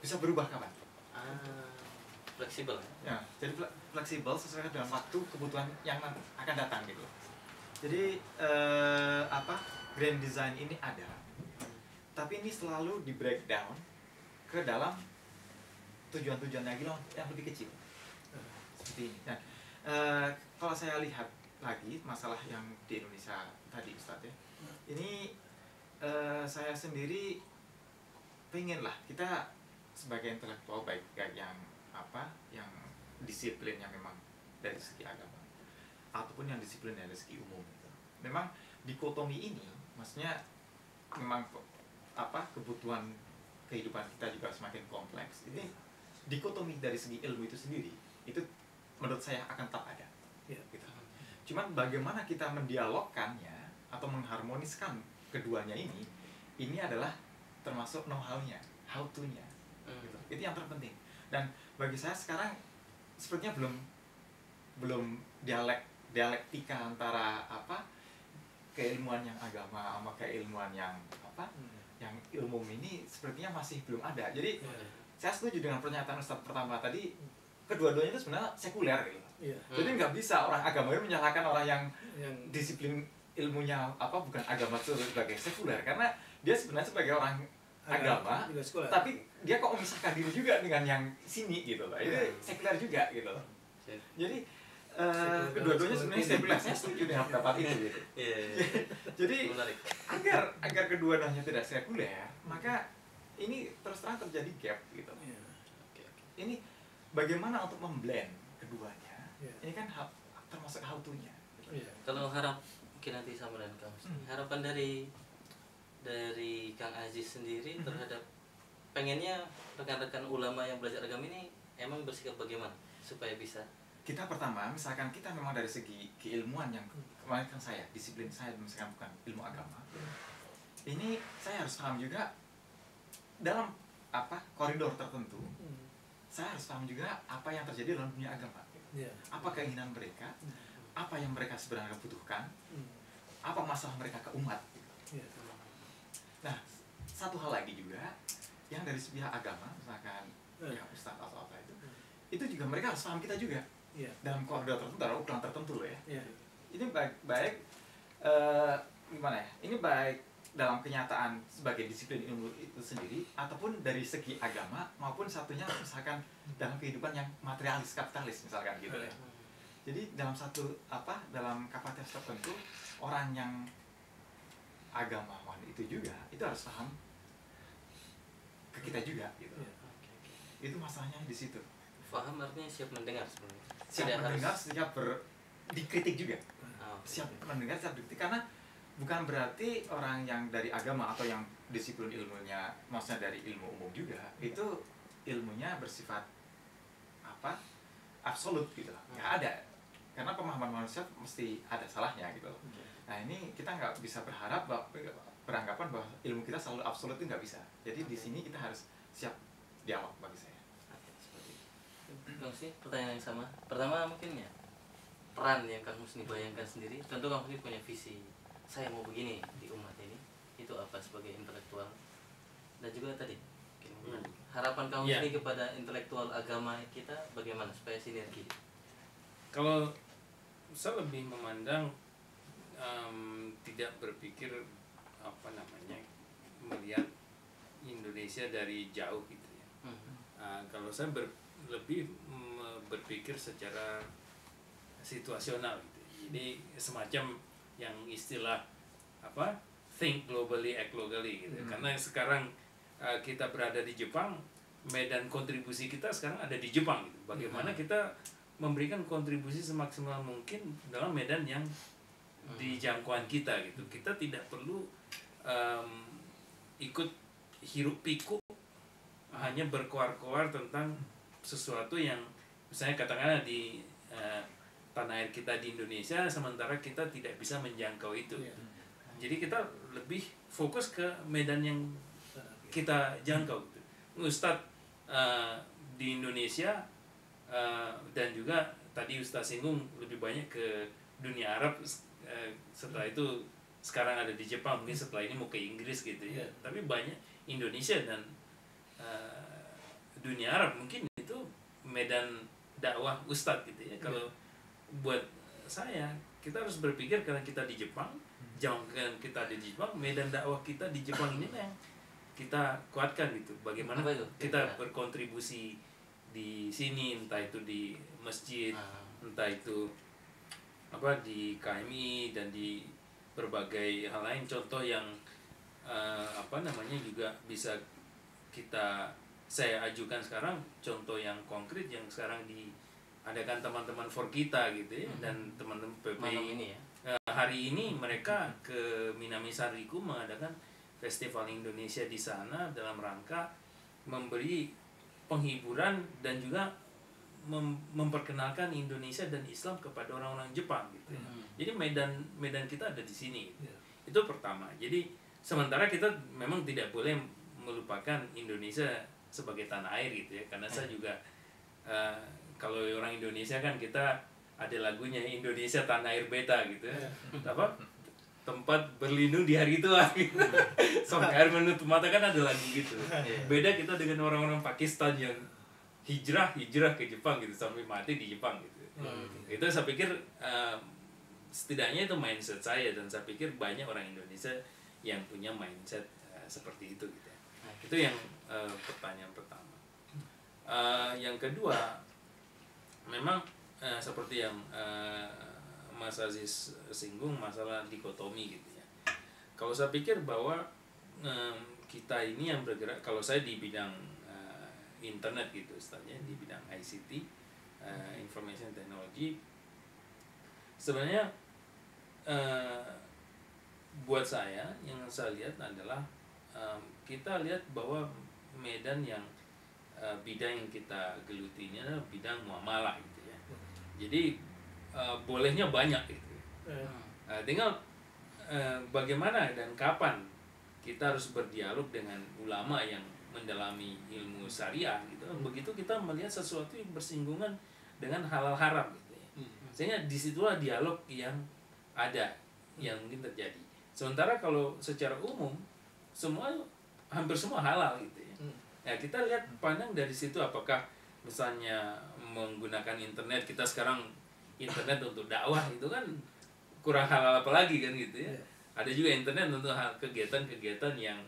bisa berubah kapan? Fleksibel. Ya, jadi fleksibel sesuai dengan waktu kebutuhan yang akan datang gitu. Jadi grand design ini ada, tapi ini selalu di breakdown ke dalam tujuan-tujuan yang lebih kecil. Seperti ini. Nah, kalau saya lihat lagi masalah yang di Indonesia tadi Ustadz ya, ini saya sendiri pengenlah kita sebagai intelektual baik yang disiplin yang memang dari segi agama ataupun yang disiplin dari segi umum gitu. Memang dikotomi ini maksudnya memang kebutuhan kehidupan kita juga semakin kompleks. Ini dikotomi dari segi ilmu itu sendiri itu menurut saya akan tetap ada gitu. Cuman bagaimana kita mendialogkannya atau mengharmoniskan keduanya ini adalah termasuk know-how-nya, how to-nya gitu. Itu yang terpenting. Dan bagi saya sekarang sepertinya belum dialektika antara keilmuan yang agama sama keilmuan yang yang umum ini sepertinya masih belum ada. Jadi saya setuju dengan pernyataan Ustadz pertama tadi, kedua-duanya itu sebenarnya sekuler gitu. Jadi nggak bisa orang agama itu menyalahkan orang yang disiplin ilmunya bukan agama sebagai sekuler, karena dia sebenarnya sebagai orang agama, tapi dia kok memisahkan diri juga dengan yang sini gitu loh. Itu sekuler juga gitu loh. Jadi kedua-duanya sebenarnya sekuler. Saya setuju dengan pendapat itu gitu. Jadi agar keduanya tidak sekuler, maka ini terus terang terjadi gap gitu. Ini bagaimana untuk memblend keduanya? Ini kan termasuk how to-nya. Kalau mungkin nanti sama dengan Kang, harapan dari Kang Aziz sendiri terhadap pengennya rekan-rekan ulama yang belajar agama ini emang bersikap bagaimana supaya bisa? Kita pertama, misalkan kita memang dari segi keilmuan yang kemarin kan saya, disiplin saya misalkan bukan ilmu agama, ini saya harus paham juga dalam koridor tertentu. Saya harus paham juga apa yang terjadi dalam dunia agama. Apa keinginan mereka, apa yang mereka sebenarnya butuhkan, apa masalah mereka ke umat. Nah, satu hal lagi juga yang dari pihak agama, misalkan ya ustadz atau apa itu juga mereka harus paham kita juga. Dalam koridor tertentu, dalam ukuran tertentu loh ya. Ini baik gimana ya? Ini baik dalam kenyataan sebagai disiplin ilmu itu sendiri, ataupun dari segi agama, maupun satunya misalkan dalam kehidupan yang materialis, kapitalis misalkan gitu ya. Jadi dalam dalam kapasitas tertentu, orang yang agamawan itu juga itu harus paham ke kita juga gitu. Itu masalahnya di situ. Paham artinya siap mendengar sebenarnya. Siap mendengar, siap dikritik juga. Siap mendengar, siap dikritik, karena bukan berarti orang yang dari agama atau yang disiplin ilmunya, maksudnya dari ilmu umum juga, itu ilmunya bersifat absolut gitu. Nggak ada, karena pemahaman manusia mesti ada salahnya gitu. Nah ini kita nggak bisa beranggapan bahwa ilmu kita selalu absolut, itu nggak bisa. Jadi di sini kita harus siap dialog bagi saya. Seperti itu. Kang Husni, pertanyaan yang sama. Pertama mungkin ya, peran yang Kang Husni bayangkan sendiri. Tentu Kang Husni punya visi, saya mau begini di umat ini. Itu apa sebagai intelektual. Dan juga tadi harapan Kang Husni kepada intelektual agama kita bagaimana supaya sinergi. Kalau saya lebih memandang tidak berpikir melihat Indonesia dari jauh gitu ya. Kalau saya lebih berpikir secara situasional gitu. Jadi semacam yang istilah think globally, act locally gitu. Karena sekarang kita berada di Jepang, medan kontribusi kita sekarang ada di Jepang gitu. Bagaimana kita memberikan kontribusi semaksimal mungkin dalam medan yang di jangkauan kita gitu. Kita tidak perlu ikut hiruk pikuk hanya berkoar-koar tentang sesuatu yang misalnya katakanlah di tanah air kita di Indonesia, sementara kita tidak bisa menjangkau itu. Jadi kita lebih fokus ke medan yang kita jangkau gitu. Ustadz di Indonesia dan juga tadi Ustadz singgung lebih banyak ke dunia Arab, setelah itu sekarang ada di Jepang, mungkin setelah ini mau ke Inggris gitu ya. Tapi banyak Indonesia dan dunia Arab, mungkin itu medan dakwah Ustadz gitu ya. Kalau buat saya, kita harus berpikir karena kita di Jepang, jangan kita ada di Jepang, medan dakwah kita di Jepang ini yang kita kuatkan gitu. Bagaimana kita berkontribusi di sini, entah itu di masjid, entah itu di KMI dan di berbagai hal lain. Contoh yang juga bisa saya ajukan sekarang, contoh yang konkret yang sekarang diadakan teman-teman for kita gitu ya, dan teman-teman PPI ini ya. Hari ini mereka ke Minamisariku mengadakan Festival Indonesia di sana dalam rangka memberi penghiburan dan juga memperkenalkan Indonesia dan Islam kepada orang-orang Jepang gitu ya. Jadi medan kita ada di sini gitu. Itu pertama. Jadi sementara kita memang tidak boleh melupakan Indonesia sebagai tanah air gitu ya, karena saya juga kalau orang Indonesia kan kita ada lagunya Indonesia tanah air beta gitu ya. Tempat berlindung di hari tua gitu. Sampai air menutup mata kan ada lagu gitu. Beda kita dengan orang-orang Pakistan yang hijrah ke Jepang gitu, sampai mati di Jepang gitu. Itu saya pikir setidaknya itu mindset saya, dan saya pikir banyak orang Indonesia yang punya mindset seperti itu gitu. Itu yang pertanyaan pertama. Yang kedua, memang seperti yang Mas Aziz singgung masalah dikotomi gitu ya. Kalau saya pikir bahwa kita ini yang bergerak, kalau saya di bidang internet gitu, istilahnya di bidang ICT, information technology, sebenarnya buat saya yang saya lihat adalah kita lihat bahwa medan yang bidang yang kita geluti ini adalah bidang muamalah gitu ya. Jadi bolehnya banyak gitu. Tinggal bagaimana dan kapan kita harus berdialog dengan ulama yang mendalami ilmu syariah gitu. Begitu kita melihat sesuatu yang bersinggungan dengan halal haram gitu ya. Sehingga disitulah dialog yang ada, yang mungkin terjadi. Sementara kalau secara umum semua hampir semua halal gitu ya. Ya kita lihat pandang dari situ, apakah misalnya menggunakan internet, kita sekarang internet untuk dakwah itu kan kurang halal apa lagi kan gitu ya. Ada juga internet untuk kegiatan-kegiatan yang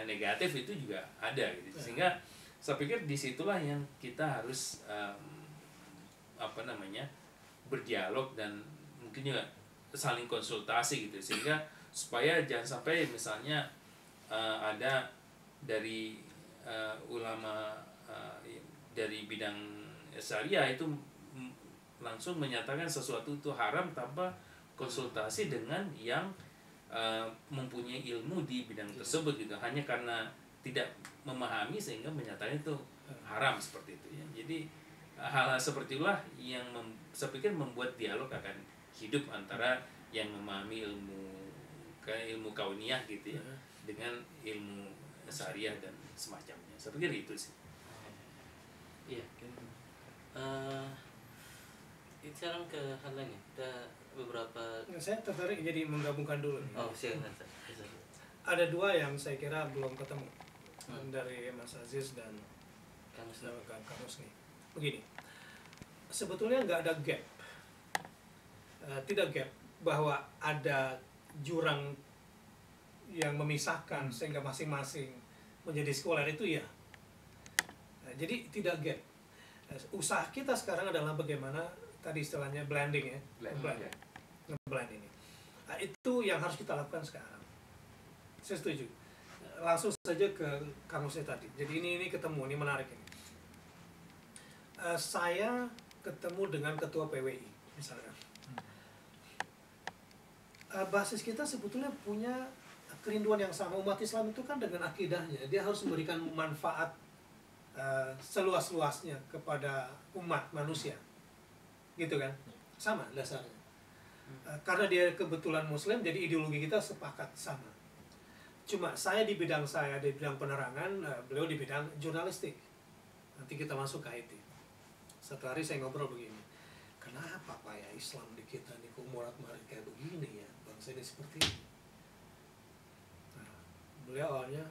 negatif itu juga ada gitu. Sehingga saya pikir disitulah yang kita harus berdialog dan mungkin juga saling konsultasi gitu, sehingga supaya jangan sampai misalnya ada dari ulama dari bidang syariah itu langsung menyatakan sesuatu itu haram tanpa konsultasi dengan yang mempunyai ilmu di bidang tersebut gitu, hanya karena tidak memahami sehingga menyatakan itu haram seperti itu ya. Jadi hal-hal seperti itulah yang saya pikir membuat dialog akan hidup antara yang memahami ilmu kauniyah gitu ya dengan ilmu syariah dan semacamnya. Saya pikir itu sih. Iya. Sekarang ke hal lain ya. Kita beberapa. Saya tertarik jadi menggabungkan dulu. Oh silakan. Ada dua yang saya kira belum ketemu dari Mas Aziz dan Kang Husni. Begini, sebetulnya nggak ada gap, tidak gap bahwa ada jurang yang memisahkan sehingga masing-masing menjadi sekuler itu ya. Jadi tidak gap. Usaha kita sekarang adalah bagaimana tadi istilahnya blending ya, blend ini. Nah, itu yang harus kita lakukan sekarang. Saya setuju. Langsung saja ke Kang Husni tadi. Jadi ini ketemu, ini menarik ini. Saya ketemu dengan ketua PWI misalnya. Basis kita sebetulnya punya kerinduan yang sama. Umat Islam itu kan dengan akidahnya, dia harus memberikan manfaat seluas-luasnya kepada umat manusia, gitu kan? Sama dasarnya. Karena dia kebetulan Muslim, jadi ideologi kita sepakat sama. Cuma saya di bidang penerangan, beliau di bidang jurnalistik. Nanti kita masuk ke IT. Satu hari saya ngobrol begini, kenapa Pak ya Islam di kita nih kok morat-marit kayak begini ya, bangsa ini seperti ini. Nah, beliau awalnya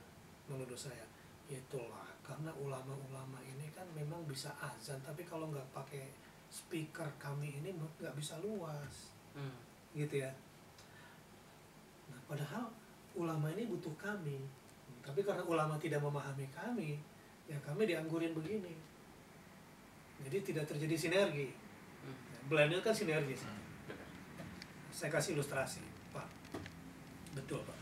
menuduh saya, itulah karena ulama-ulama ini kan memang bisa azan, tapi kalau nggak pakai speaker kami ini nggak bisa luas, gitu ya. Nah, padahal ulama ini butuh kami, tapi karena ulama tidak memahami kami, ya kami dianggurin begini. Jadi tidak terjadi sinergi. Blend itu kan sinergi. Saya kasih ilustrasi, Pak. Betul, Pak.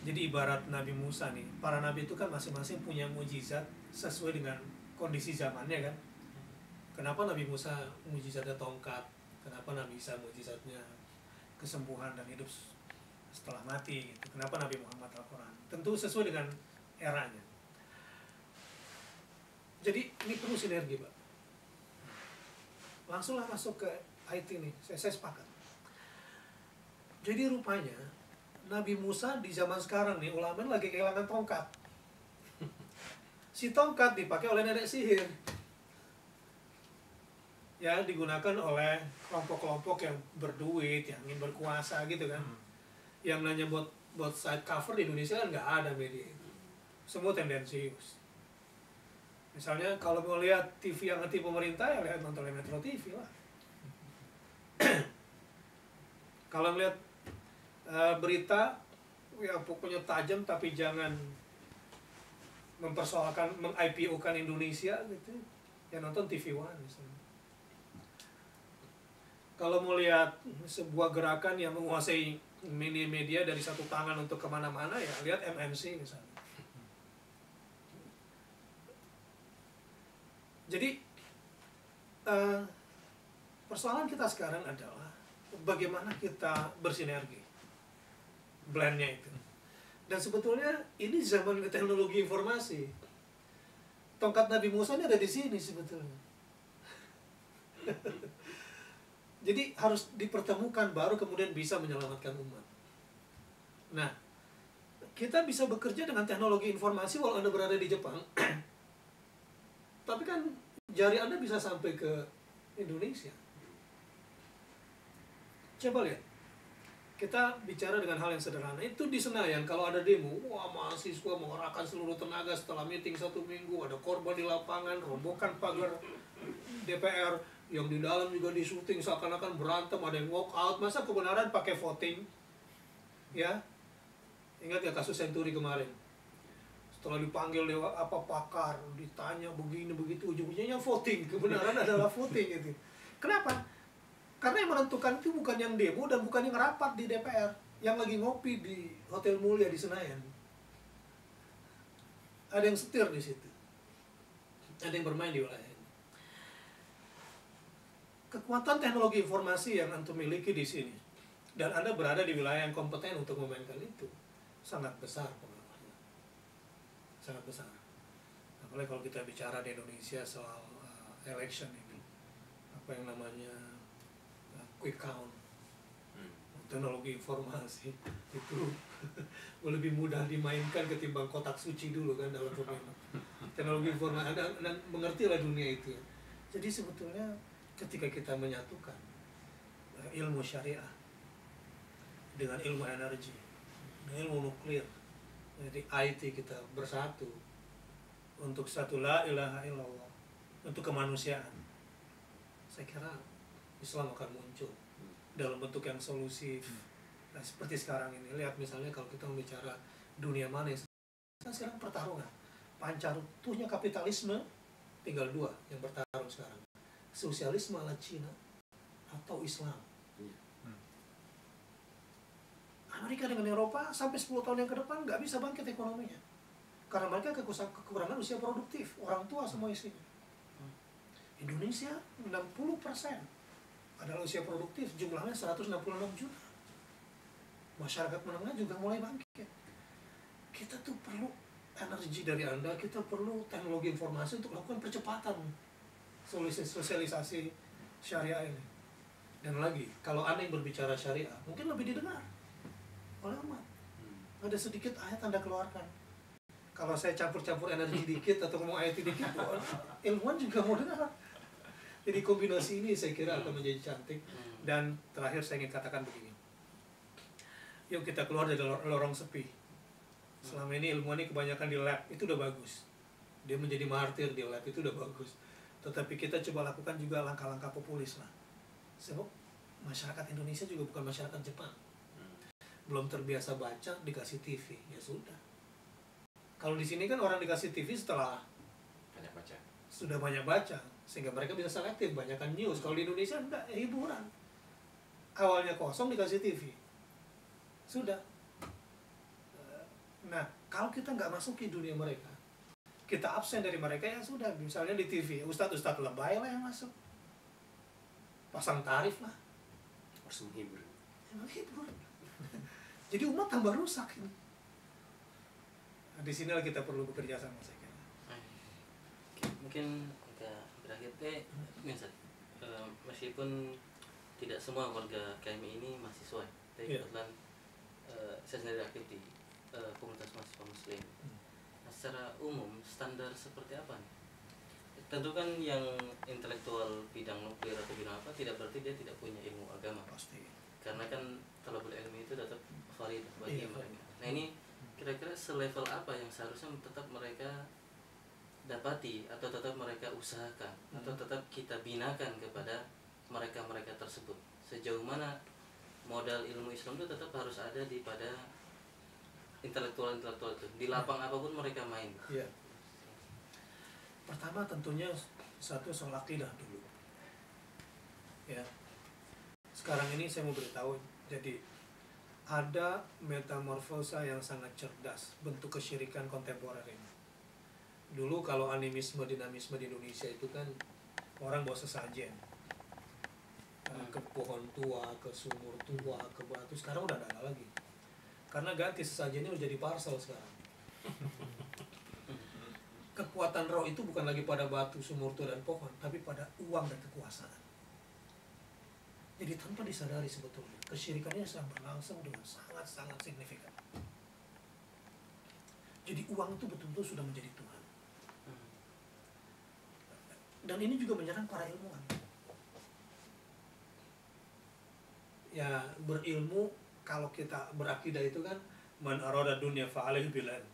Jadi ibarat Nabi Musa nih, para nabi itu kan masing-masing punya mujizat sesuai dengan kondisi zamannya kan. Kenapa Nabi Musa mujizatnya tongkat? Kenapa Nabi Isa mujizatnya kesembuhan dan hidup setelah mati? Gitu. Kenapa Nabi Muhammad Al-Quran? Tentu sesuai dengan eranya. Jadi ini perlu sinergi, Pak. Langsunglah masuk ke IT nih, saya sepakat. Jadi rupanya Nabi Musa di zaman sekarang nih, ulama lagi kehilangan tongkat. Si tongkat dipakai oleh nenek sihir. Ya, digunakan oleh kelompok-kelompok yang berduit, yang ingin berkuasa gitu kan. Yang nanya buat side cover di Indonesia kan nggak ada media itu. Semua tendensius. Misalnya kalau mau lihat TV yang anti pemerintah ya lihat nonton Metro TV lah. Kalau melihat berita ya pokoknya tajam tapi jangan mempersoalkan meng-IPO-kan Indonesia gitu, ya nonton TV One misalnya. Kalau mau lihat sebuah gerakan yang menguasai media dari satu tangan untuk kemana-mana ya lihat MNC misalnya. Jadi persoalan kita sekarang adalah bagaimana kita bersinergi, blendnya itu. Dan sebetulnya ini zaman teknologi informasi. Tongkat Nabi Musa ini ada di sini sebetulnya. Jadi harus dipertemukan baru kemudian bisa menyelamatkan umat. Nah, kita bisa bekerja dengan teknologi informasi walau Anda berada di Jepang. Tapi kan jari Anda bisa sampai ke Indonesia. Coba lihat. kita bicara dengan hal yang sederhana. Itu di Senayan kalau ada demo, wah mahasiswa mengerahkan seluruh tenaga setelah meeting 1 minggu, ada korban di lapangan, robohkan pagar DPR, yang di dalam juga disuting seakan-akan berantem, ada yang walk out. Masa kebenaran pakai voting? Ya, ingat ya kasus Senturi kemarin? Setelah dipanggil pakar, ditanya begini begitu, ujung-ujungnya voting. Kebenaran adalah voting itu. Kenapa? Karena yang menentukan itu bukan yang demo dan bukan yang rapat di DPR, yang lagi ngopi di Hotel Mulia di Senayan. Ada yang setir di situ, ada yang bermain di wilayah ini. Kekuatan teknologi informasi yang antum miliki di sini, dan Anda berada di wilayah yang kompeten untuk memainkan itu, sangat besar pengaruhnya, sangat besar. Apalagi kalau kita bicara di Indonesia soal election ini, apa yang namanya quick count, teknologi informasi itu lebih mudah dimainkan ketimbang kotak suci dulu kan dalam pemilu. Teknologi informasi, Anda mengerti lah dunia itu ya. Jadi sebetulnya ketika kita menyatukan ilmu syariah dengan ilmu energi, dengan ilmu nuklir, jadi IT kita bersatu untuk satu la ilaha illallah, untuk kemanusiaan, saya kira Islam akan muncul dalam bentuk yang solusif. Nah, seperti sekarang ini, lihat misalnya kalau kita bicara dunia mana yang sekarang pertarungan, pancar runtuhnya kapitalisme, tinggal 2 yang bertarung sekarang, sosialisme ala Cina atau Islam. Amerika dengan Eropa sampai 10 tahun yang ke depan nggak bisa bangkit ekonominya, karena mereka kekurangan usia produktif, orang tua semua isinya. Indonesia 60% adalah usia produktif, jumlahnya 166 juta. Masyarakat menengah juga mulai bangkit. Kita tuh perlu energi dari Anda, kita perlu teknologi informasi untuk melakukan percepatan sosialisasi syariah ini. Dan lagi, kalau Anda yang berbicara syariah, mungkin lebih didengar oleh umat. Ada sedikit ayat Anda keluarkan. Kalau saya campur-campur energi dikit atau ngomong ayat dikit, ilmuwan juga mau dengar. Jadi kombinasi ini saya kira akan menjadi cantik. Dan terakhir saya ingin katakan begini, yuk kita keluar dari lorong sepi. Selama ini ilmuwan ini kebanyakan di lab, itu udah bagus. Dia menjadi martir di lab, itu udah bagus. Tetapi kita coba lakukan juga langkah-langkah populis lah. Sebab masyarakat Indonesia juga bukan masyarakat Jepang. Belum terbiasa baca, dikasih TV, ya sudah. Kalau di sini kan orang dikasih TV setelah sudah banyak baca, sehingga mereka bisa selektif, banyakkan news. Kalau di Indonesia enggak, hiburan. Awalnya kosong dikasih TV, sudah. Nah, kalau kita nggak masuk ke dunia mereka, kita absen dari mereka, ya sudah. Misalnya di TV, ustadz-ustadz lebay lah yang masuk, pasang tarif lah, harus menghibur. Menghibur. Jadi umat tambah rusak ini. Nah, di sinilah kita perlu bekerja sama, saya kira. Mungkin berakhir meskipun tidak semua warga KMI ini mahasiswa, tapi kebetulan saya sendiri aktif di komunitas mahasiswa muslim. Nah, secara umum standar seperti apa nih? Tentu kan yang intelektual bidang nuklir atau bidang apa tidak berarti dia tidak punya ilmu agama. Pasti. Karena kan talabul ilmi itu tetap valid bagi mereka. Nah, ini kira-kira selevel apa yang seharusnya tetap mereka dapati atau tetap mereka usahakan atau tetap kita binakan kepada mereka-mereka tersebut? Sejauh mana modal ilmu Islam itu tetap harus ada di pada intelektual-intelektual itu, di lapang apapun mereka main. Iya. Pertama tentunya satu soal akidah dulu. Ya. Sekarang ini saya mau beritahu, jadi ada metamorfosa yang sangat cerdas bentuk kesyirikan kontemporer ini. Dulu kalau animisme, dinamisme di Indonesia itu kan orang bawa sesajen, ke pohon tua, ke sumur tua, ke batu. Sekarang udah ada lagi, karena ganti sesajennya udah jadi parcel sekarang. Kekuatan roh itu bukan lagi pada batu, sumur tua dan pohon, tapi pada uang dan kekuasaan. Jadi tanpa disadari sebetulnya kesyirikannya sedang berlangsung dengan sangat-sangat signifikan. Jadi uang itu betul-betul sudah menjadi Tuhan. Dan ini juga menyerang para ilmuwan. Ya, berilmu kalau kita berakidah itu kan, man arada dunya fa'alaihi bil ilm,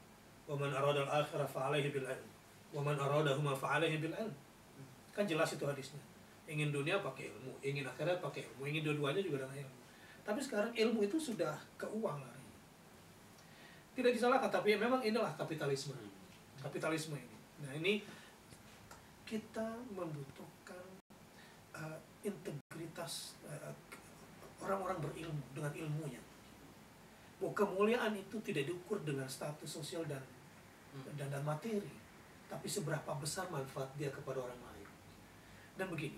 wa man arada al-akhirah fa'alaihi bil ilm, wa man aradahuma fa'alaihi bil ilm. Kan jelas itu hadisnya. Ingin dunia pakai ilmu, ingin akhirat pakai ilmu, ingin dua-duanya juga dengan ilmu. Tapi sekarang ilmu itu sudah ke uang lari. Tidak disalahkan, tapi memang inilah kapitalisme. Kapitalisme ini. Nah, ini kita membutuhkan integritas orang-orang berilmu dengan ilmunya. Bahwa kemuliaan itu tidak diukur dengan status sosial dan materi, tapi seberapa besar manfaat dia kepada orang lain. Dan begini,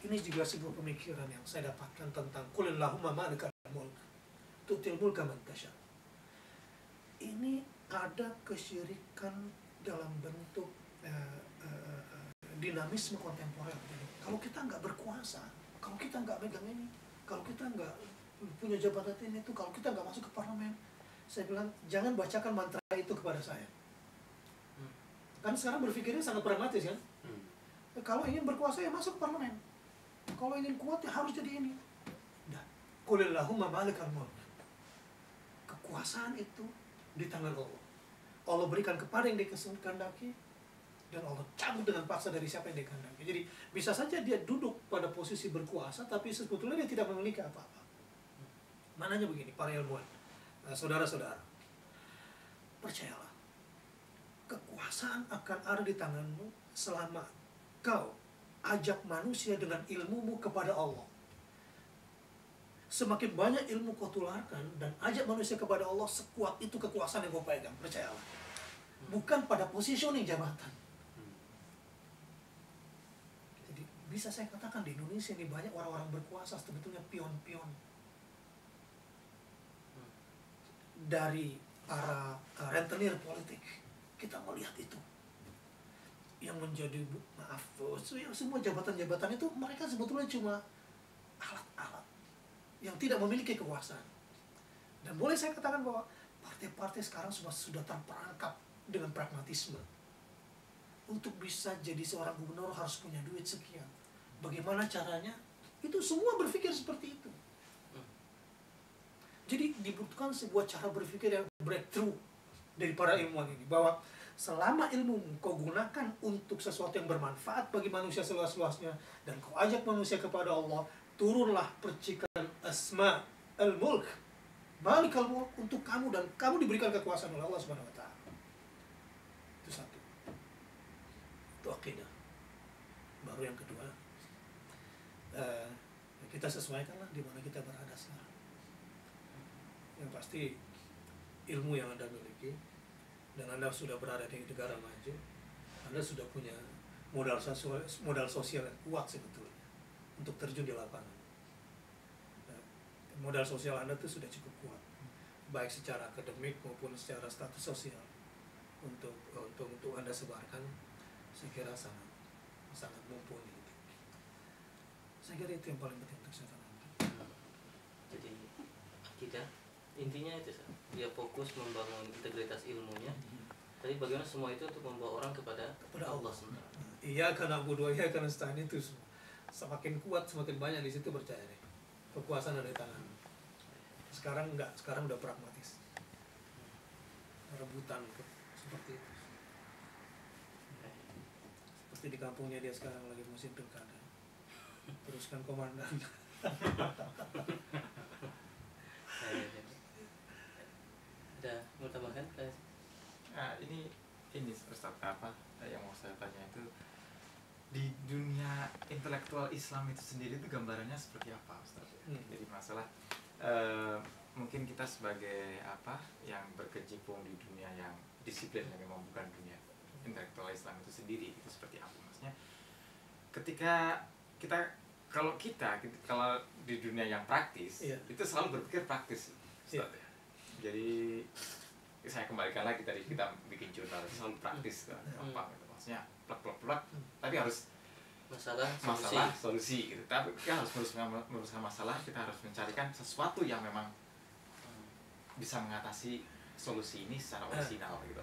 ini juga sebuah pemikiran yang saya dapatkan tentang qulillahumma malikal mulk tu'til mulka man tasha. Ini ada kesyirikan dalam bentuk dinamisme kontemporer. Kalau kita nggak berkuasa, kalau kita nggak megang ini, kalau kita nggak punya jabatan ini, kalau kita nggak masuk ke parlemen, saya bilang jangan bacakan mantra itu kepada saya. Kan sekarang berpikirnya sangat pragmatis kan? Kalau ingin berkuasa ya masuk ke parlemen. Kalau ingin kuat ya harus jadi ini. Nah, qulillahumma malikal mulk. Kekuasaan itu di tangan Allah. Allah berikan kepada yang dikehendaki, dan Allah cabut dengan paksa dari siapa yang dikehendaki. Jadi bisa saja dia duduk pada posisi berkuasa, tapi sebetulnya dia tidak memiliki apa-apa. Mananya begini, para ilmuwan, saudara-saudara, percayalah, kekuasaan akan ada di tanganmu selama kau ajak manusia dengan ilmumu kepada Allah. Semakin banyak ilmu kau tularkan dan ajak manusia kepada Allah, sekuat itu kekuasaan yang kau pegang, percayalah. Bukan pada positioning jabatan. Jadi bisa saya katakan di Indonesia ini banyak orang-orang berkuasa sebetulnya pion-pion dari para rentenir politik. Kita melihat itu yang menjadi, maaf, semua jabatan-jabatan itu mereka sebetulnya cuma alat-alat yang tidak memiliki kekuasaan. Dan boleh saya katakan bahwa partai-partai sekarang sudah terperangkap dengan pragmatisme. Untuk bisa jadi seorang gubernur harus punya duit sekian. Bagaimana caranya? Itu semua berpikir seperti itu. Jadi dibutuhkan sebuah cara berpikir yang breakthrough dari para ilmuwan ini, bahwa selama ilmu kau gunakan untuk sesuatu yang bermanfaat bagi manusia seluas-luasnya, dan kau ajak manusia kepada Allah, turunlah percikan asma al-mulk, malikal mulk untuk kamu, dan kamu diberikan kekuasaan oleh Allah Subhanahu wa taala. Itu satu. Itu akidah. Baru yang kedua, kita sesuaikanlah di mana kita berada sekarang. Yang pasti ilmu yang Anda miliki, dan Anda sudah berada di negara maju, Anda sudah punya modal sosial yang kuat sebetulnya untuk terjun di lapangan. Modal sosial Anda itu sudah cukup kuat, baik secara akademik maupun secara status sosial. Untuk Anda sebarkan, saya kira sangat mumpuni. Saya kira itu yang paling penting untuk saya tanamkan. Jadi akidah intinya itu, dia fokus membangun integritas ilmunya. Tapi bagaimana semua itu untuk membawa orang kepada Allah SWT. Iya, karena budaya, iya karena stain itu semakin kuat, semakin banyak di situ, percaya deh. Kekuasaan ada di tangan. Sekarang enggak, sekarang udah pragmatis. Rebutan seperti itu. Seperti di kampungnya dia sekarang lagi musim pilkada. Teruskan komandan. Ada mau tambahkan? Nah, ini Ustaz, apa yang mau saya tanya itu, di dunia intelektual Islam itu sendiri itu gambarannya seperti apa, Ustaz? Jadi masalah mungkin kita sebagai yang berkecimpung di dunia yang disiplin, yang memang bukan dunia intelektual Islam itu sendiri, itu seperti apa? Maksudnya ketika kalau di dunia yang praktis, itu selalu berpikir praktis, Ustaz. Jadi saya kembalikan lagi tadi, kita bikin jurnal selalu praktis kan, gampang gitu. Maksudnya plek, tapi harus masalah solusi gitu. Tapi kita harus merumuskan masalah, kita harus mencarikan sesuatu yang memang bisa mengatasi solusi ini secara orisinal gitu.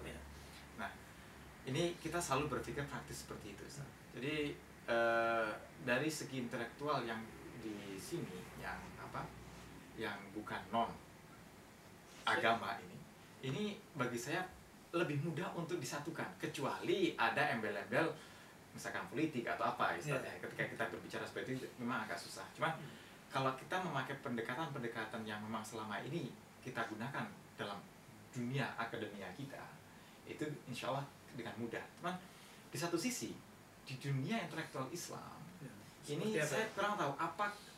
Nah, ini kita selalu berpikir praktis seperti itu, Ustaz. Jadi dari segi intelektual yang di sini, yang bukan non agama ini bagi saya lebih mudah untuk disatukan, kecuali ada embel-embel misalkan politik atau apa istilahnya. Ketika kita berbicara seperti itu memang agak susah. Cuman kalau kita memakai pendekatan-pendekatan yang memang selama ini kita gunakan dalam dunia akademia kita, itu insya Allah dengan mudah. Cuman di satu sisi di dunia intelektual Islam ini saya kurang tahu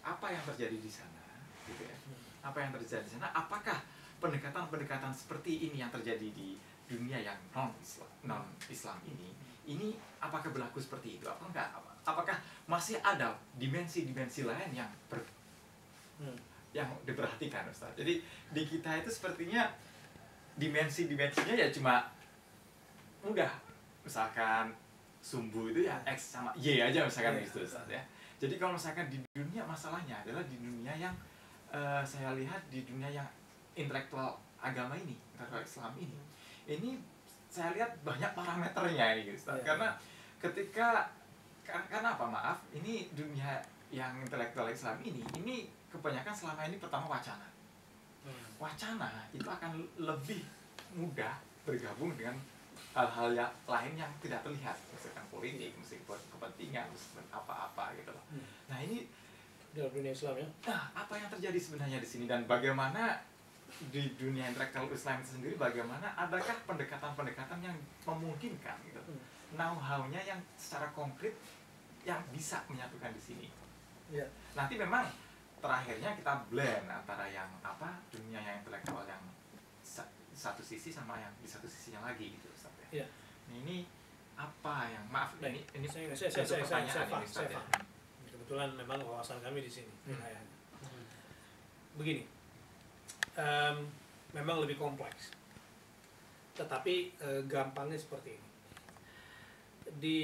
apa yang terjadi di sana, gitu ya. Apa yang terjadi di sana? Apakah pendekatan-pendekatan seperti ini yang terjadi di dunia yang non Islam ini apakah berlaku seperti itu? Apa enggak? Apakah masih ada dimensi-dimensi lain yang yang diperhatikan, Ustaz? Jadi di kita itu sepertinya dimensinya ya cuma mudah, misalkan sumbu itu ya X sama Y aja misalkan gitu, Ustaz ya. Jadi kalau misalkan di dunia, masalahnya adalah di dunia yang saya lihat di dunia yang intelektual agama ini, intelektual Islam ini saya lihat banyak parameternya ini, Ustaz. Karena karena apa, maaf, ini dunia yang intelektual Islam ini kebanyakan selama ini pertama wacana. Wacana itu akan lebih mudah bergabung dengan hal-hal yang lain yang tidak terlihat, misalkan politik, meskipun kepentingan, meskipun apa-apa gitu loh. Nah ini dalam dunia Islam ya. Nah, apa yang terjadi sebenarnya di sini dan bagaimana di dunia intelektual Islam itu sendiri, bagaimana adakah pendekatan-pendekatan yang memungkinkan gitu, know-how-nya yang secara konkret yang bisa menyatukan di sini. Nanti memang terakhirnya kita blend antara yang dunia yang intelektual yang satu sisi sama yang di satu sisi yang lagi gitu, Ustaz ya. Nah, ini apa yang ini saya pertanyaan ini, Ustaz ya. Kebetulan memang wawasan kami di sini. Begini, memang lebih kompleks, tetapi gampangnya seperti ini. Di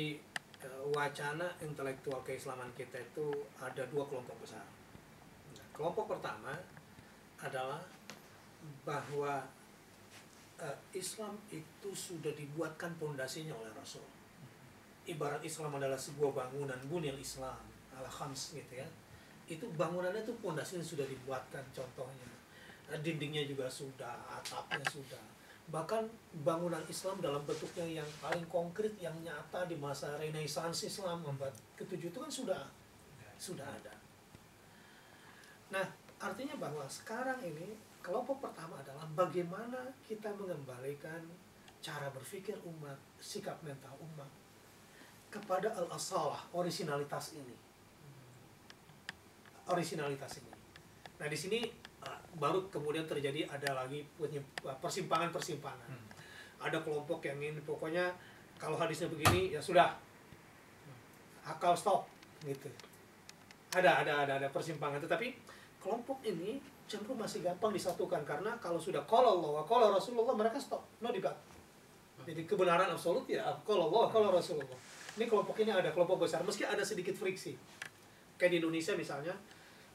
wacana intelektual keislaman kita itu ada dua kelompok besar. Kelompok pertama adalah bahwa Islam itu sudah dibuatkan pondasinya oleh Rasul. Ibarat Islam adalah sebuah bangunan, bunyal Islam ala khams gitu ya. Itu bangunannya itu pondasinya sudah dibuatkan, contohnya dindingnya juga sudah, atapnya sudah. Bahkan bangunan Islam dalam bentuknya yang paling konkret, yang nyata di masa Renaissance Islam abad ke-7 itu kan sudah ada. Nah, artinya bahwa sekarang ini kelompok pertama adalah bagaimana kita mengembalikan cara berpikir umat, sikap mental umat kepada al-asalah, originalitas ini. Nah, di sini baru kemudian terjadi ada lagi persimpangan-persimpangan. Ada kelompok yang ingin pokoknya kalau hadisnya begini ya sudah, akal stop gitu. Ada persimpangan, tetapi kelompok ini cenderung masih gampang disatukan karena kalau sudah qala Allah wa qala Rasulullah, mereka stop, no debat. Jadi kebenaran absolut ya qala Allah wa qala Rasulullah. Ini kelompok ini ada kelompok besar, meski ada sedikit friksi. Kayak di Indonesia misalnya,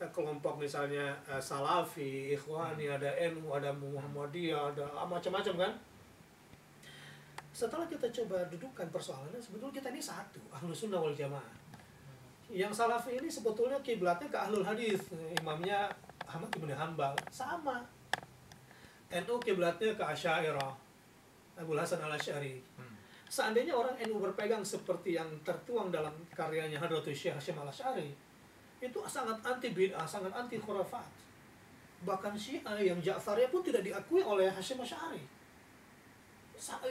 kelompok misalnya Salafi, Ikhwani, ada NU, ada Muhammadiyah, ada macam-macam kan. Setelah kita coba dudukkan persoalannya, sebetulnya kita ini satu, Ahlus Sunnah wal Jamaah. Yang Salafi ini sebetulnya kiblatnya ke Ahlul Hadis, imamnya Ahmad bin Hanbal, sama. NU kiblatnya ke Asy'ariyah, Abul Hasan al-Asy'ari. Seandainya orang NU berpegang seperti yang tertuang dalam karyanya Hadratus Syekh Hasyim al-Asy'ari, itu sangat anti bid'ah, sangat anti khurafat. Bahkan Syiah yang Ja'fariyah pun tidak diakui oleh Hasyim Asy'ari.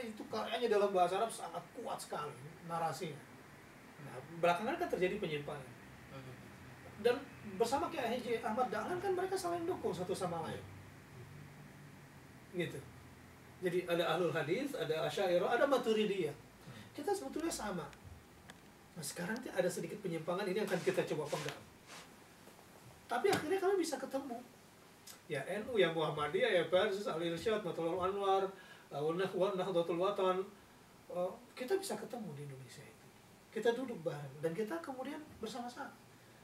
Itu karyanya dalam bahasa Arab sangat kuat sekali narasinya. Nah, belakangan kan terjadi penyimpangan. Dan bersama kayak H.J. Ahmad Dahlan kan mereka saling dukung satu sama lain. Gitu. Jadi ada Ahlul Hadis, ada Asy'ariyah, ada Maturidiyah. Kita sebetulnya sama. Nah, sekarang ada sedikit penyimpangan, ini akan kita coba pegang. Tapi akhirnya kalian bisa ketemu. Ya NU, ya Muhammadiyah, ya Persis, Al-Irsyad, Matlul Anwar, Nahdlatul Watan. Kita bisa ketemu di Indonesia itu. Kita duduk bareng dan kita kemudian bersama-sama.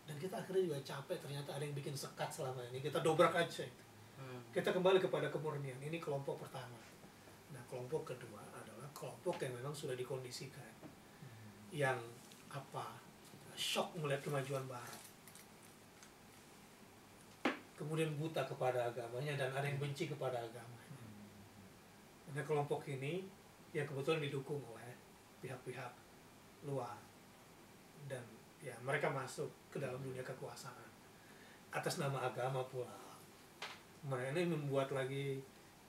Dan kita akhirnya juga capek, ternyata ada yang bikin sekat selama ini. Kita dobrak aja itu. Kita kembali kepada kemurnian. Ini kelompok pertama. Nah, kelompok kedua adalah kelompok yang memang sudah dikondisikan. Yang shock melihat kemajuan Barat. kemudian buta kepada agamanya, dan ada yang benci kepada agamanya. Karena kelompok ini yang kebetulan didukung oleh pihak-pihak luar, dan ya mereka masuk ke dalam dunia kekuasaan atas nama agama pula. Mereka ini membuat lagi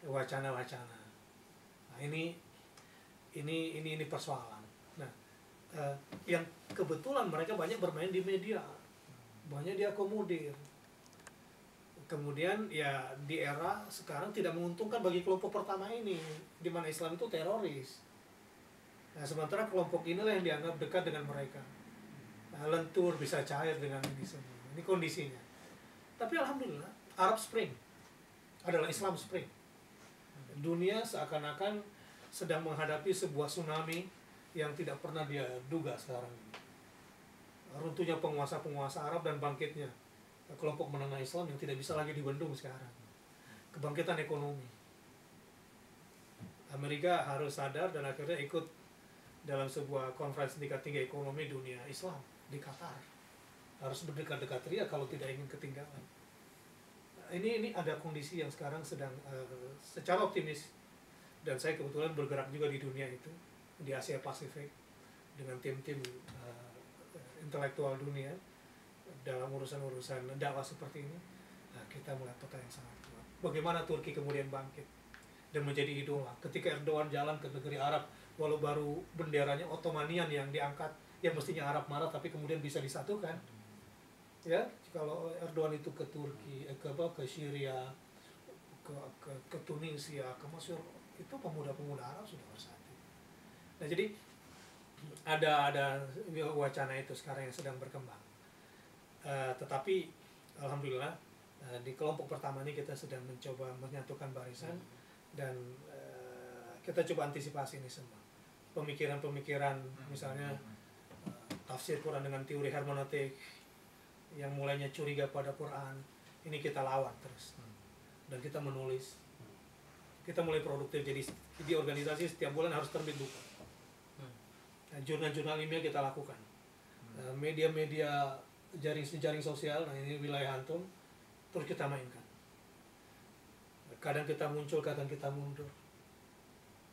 wacana-wacana. Nah, ini persoalan. Nah, yang kebetulan mereka banyak bermain di media, banyak diakomodir. Kemudian ya di era sekarang tidak menguntungkan bagi kelompok pertama ini, di mana Islam itu teroris. Nah, sementara kelompok inilah yang dianggap dekat dengan mereka. Nah, lentur, bisa cair dengan ini semua. Ini kondisinya. Tapi alhamdulillah, Arab Spring adalah Islam Spring. Dunia seakan-akan sedang menghadapi sebuah tsunami yang tidak pernah dia duga sekarang ini. Runtuhnya penguasa-penguasa Arab dan bangkitnya kelompok menengah Islam yang tidak bisa lagi dibendung sekarang. Kebangkitan ekonomi. Amerika harus sadar dan akhirnya ikut dalam sebuah konferensi tingkat tinggi ekonomi dunia Islam di Qatar. Harus berdekat-dekat ria kalau tidak ingin ketinggalan. Ini ada kondisi yang sekarang sedang secara optimis, dan saya kebetulan bergerak juga di dunia itu, di Asia Pasifik dengan tim-tim intelektual dunia dalam urusan-urusan dakwah seperti ini. Nah, kita melihat peta yang sangat kuat. Bagaimana Turki kemudian bangkit dan menjadi idola. Ketika Erdogan jalan ke negeri Arab, walau baru benderanya Ottomanian yang diangkat, yang mestinya Arab marah tapi kemudian bisa disatukan. Ya, kalau Erdogan itu ke Turki, ke Syria, ke Tunisia, ke Mesir, itu pemuda-pemuda Arab sudah bersatu. Nah, jadi ada wacana itu sekarang yang sedang berkembang. Tetapi alhamdulillah di kelompok pertama ini kita sedang mencoba menyatukan barisan, dan kita coba antisipasi ini semua. Pemikiran-pemikiran misalnya tafsir Quran dengan teori hermeneutik yang mulainya curiga pada Quran, ini kita lawan terus. Dan kita menulis. Kita mulai produktif, jadi di organisasi setiap bulan harus terbit buku. Nah, jurnal-jurnal ilmiah kita lakukan. Media-media jaring sosial, nah ini wilayah antum, terus kita mainkan. Kadang kita muncul, kadang kita mundur.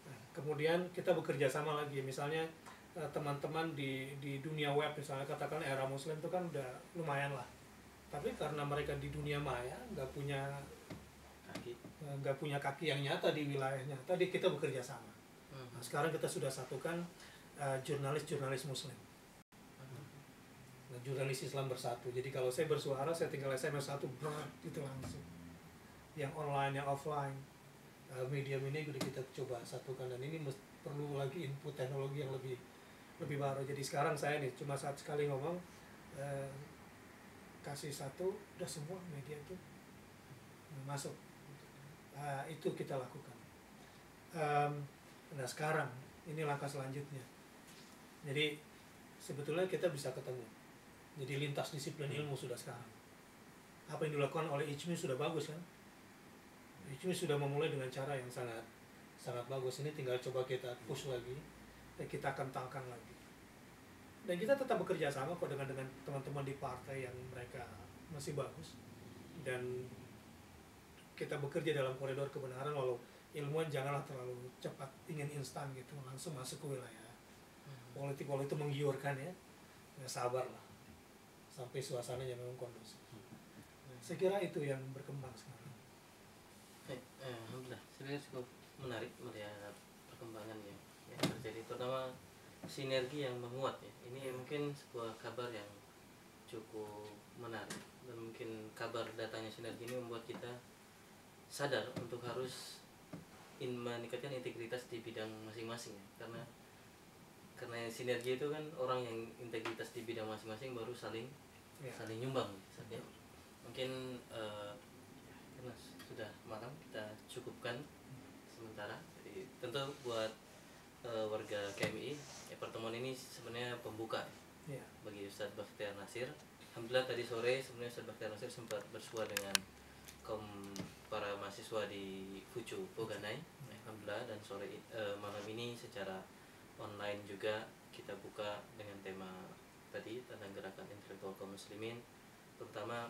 Nah, kemudian kita bekerja sama lagi, misalnya teman-teman di dunia web, misalnya katakan era Muslim itu kan udah lumayan lah. Tapi karena mereka di dunia maya nggak punya kaki yang nyata di wilayahnya, tadi kita bekerja sama. Nah, sekarang kita sudah satukan jurnalis Muslim. Nah, jurnalis Islam bersatu. Jadi kalau saya bersuara, saya tinggal SMS satu, itu langsung. Yang online, yang offline, media-media juga kita coba satukan, dan ini perlu lagi input teknologi yang lebih baru. Jadi sekarang saya nih cuma sekali ngomong, kasih satu, udah semua media itu masuk. Itu kita lakukan. Nah sekarang ini langkah selanjutnya. Jadi sebetulnya kita bisa ketemu. Jadi lintas disiplin ilmu sudah sekarang. Apa yang dilakukan oleh ICMI sudah bagus kan? ICMI sudah memulai dengan cara yang sangat bagus. Ini tinggal coba kita push lagi, dan kita kentangkan lagi. Dan kita tetap bekerja sama kok dengan teman-teman di partai yang mereka masih bagus. Dan kita bekerja dalam koridor kebenaran, walau ilmuwan janganlah terlalu cepat ingin instan gitu, langsung masuk ke wilayah politik, walau itu menggiurkan ya sabarlah sampai suasananya memang kondusif. Saya kira itu yang berkembang sekarang. Alhamdulillah, sebenarnya cukup menarik melihat perkembangan yang terjadi, terutama sinergi yang menguat ya. Ini mungkin sebuah kabar yang cukup menarik, dan mungkin kabar datangnya sinergi ini membuat kita sadar untuk harus meningkatkan integritas di bidang masing-masing ya. Karena sinergi itu kan orang yang integritas di bidang masing-masing baru saling nyumbang ya. Mungkin karena sudah malam, kita cukupkan sementara. Jadi tentu buat warga KMI pertemuan ini sebenarnya pembuka bagi Ustadz Bakhtiar Nasir. Alhamdulillah tadi sore sebenarnya Ustadz Bakhtiar Nasir sempat bersua dengan para mahasiswa di Fucu Boganai. Alhamdulillah, dan malam ini secara online juga kita buka dengan tema tadi tentang gerakan intelektual kaum muslimin, terutama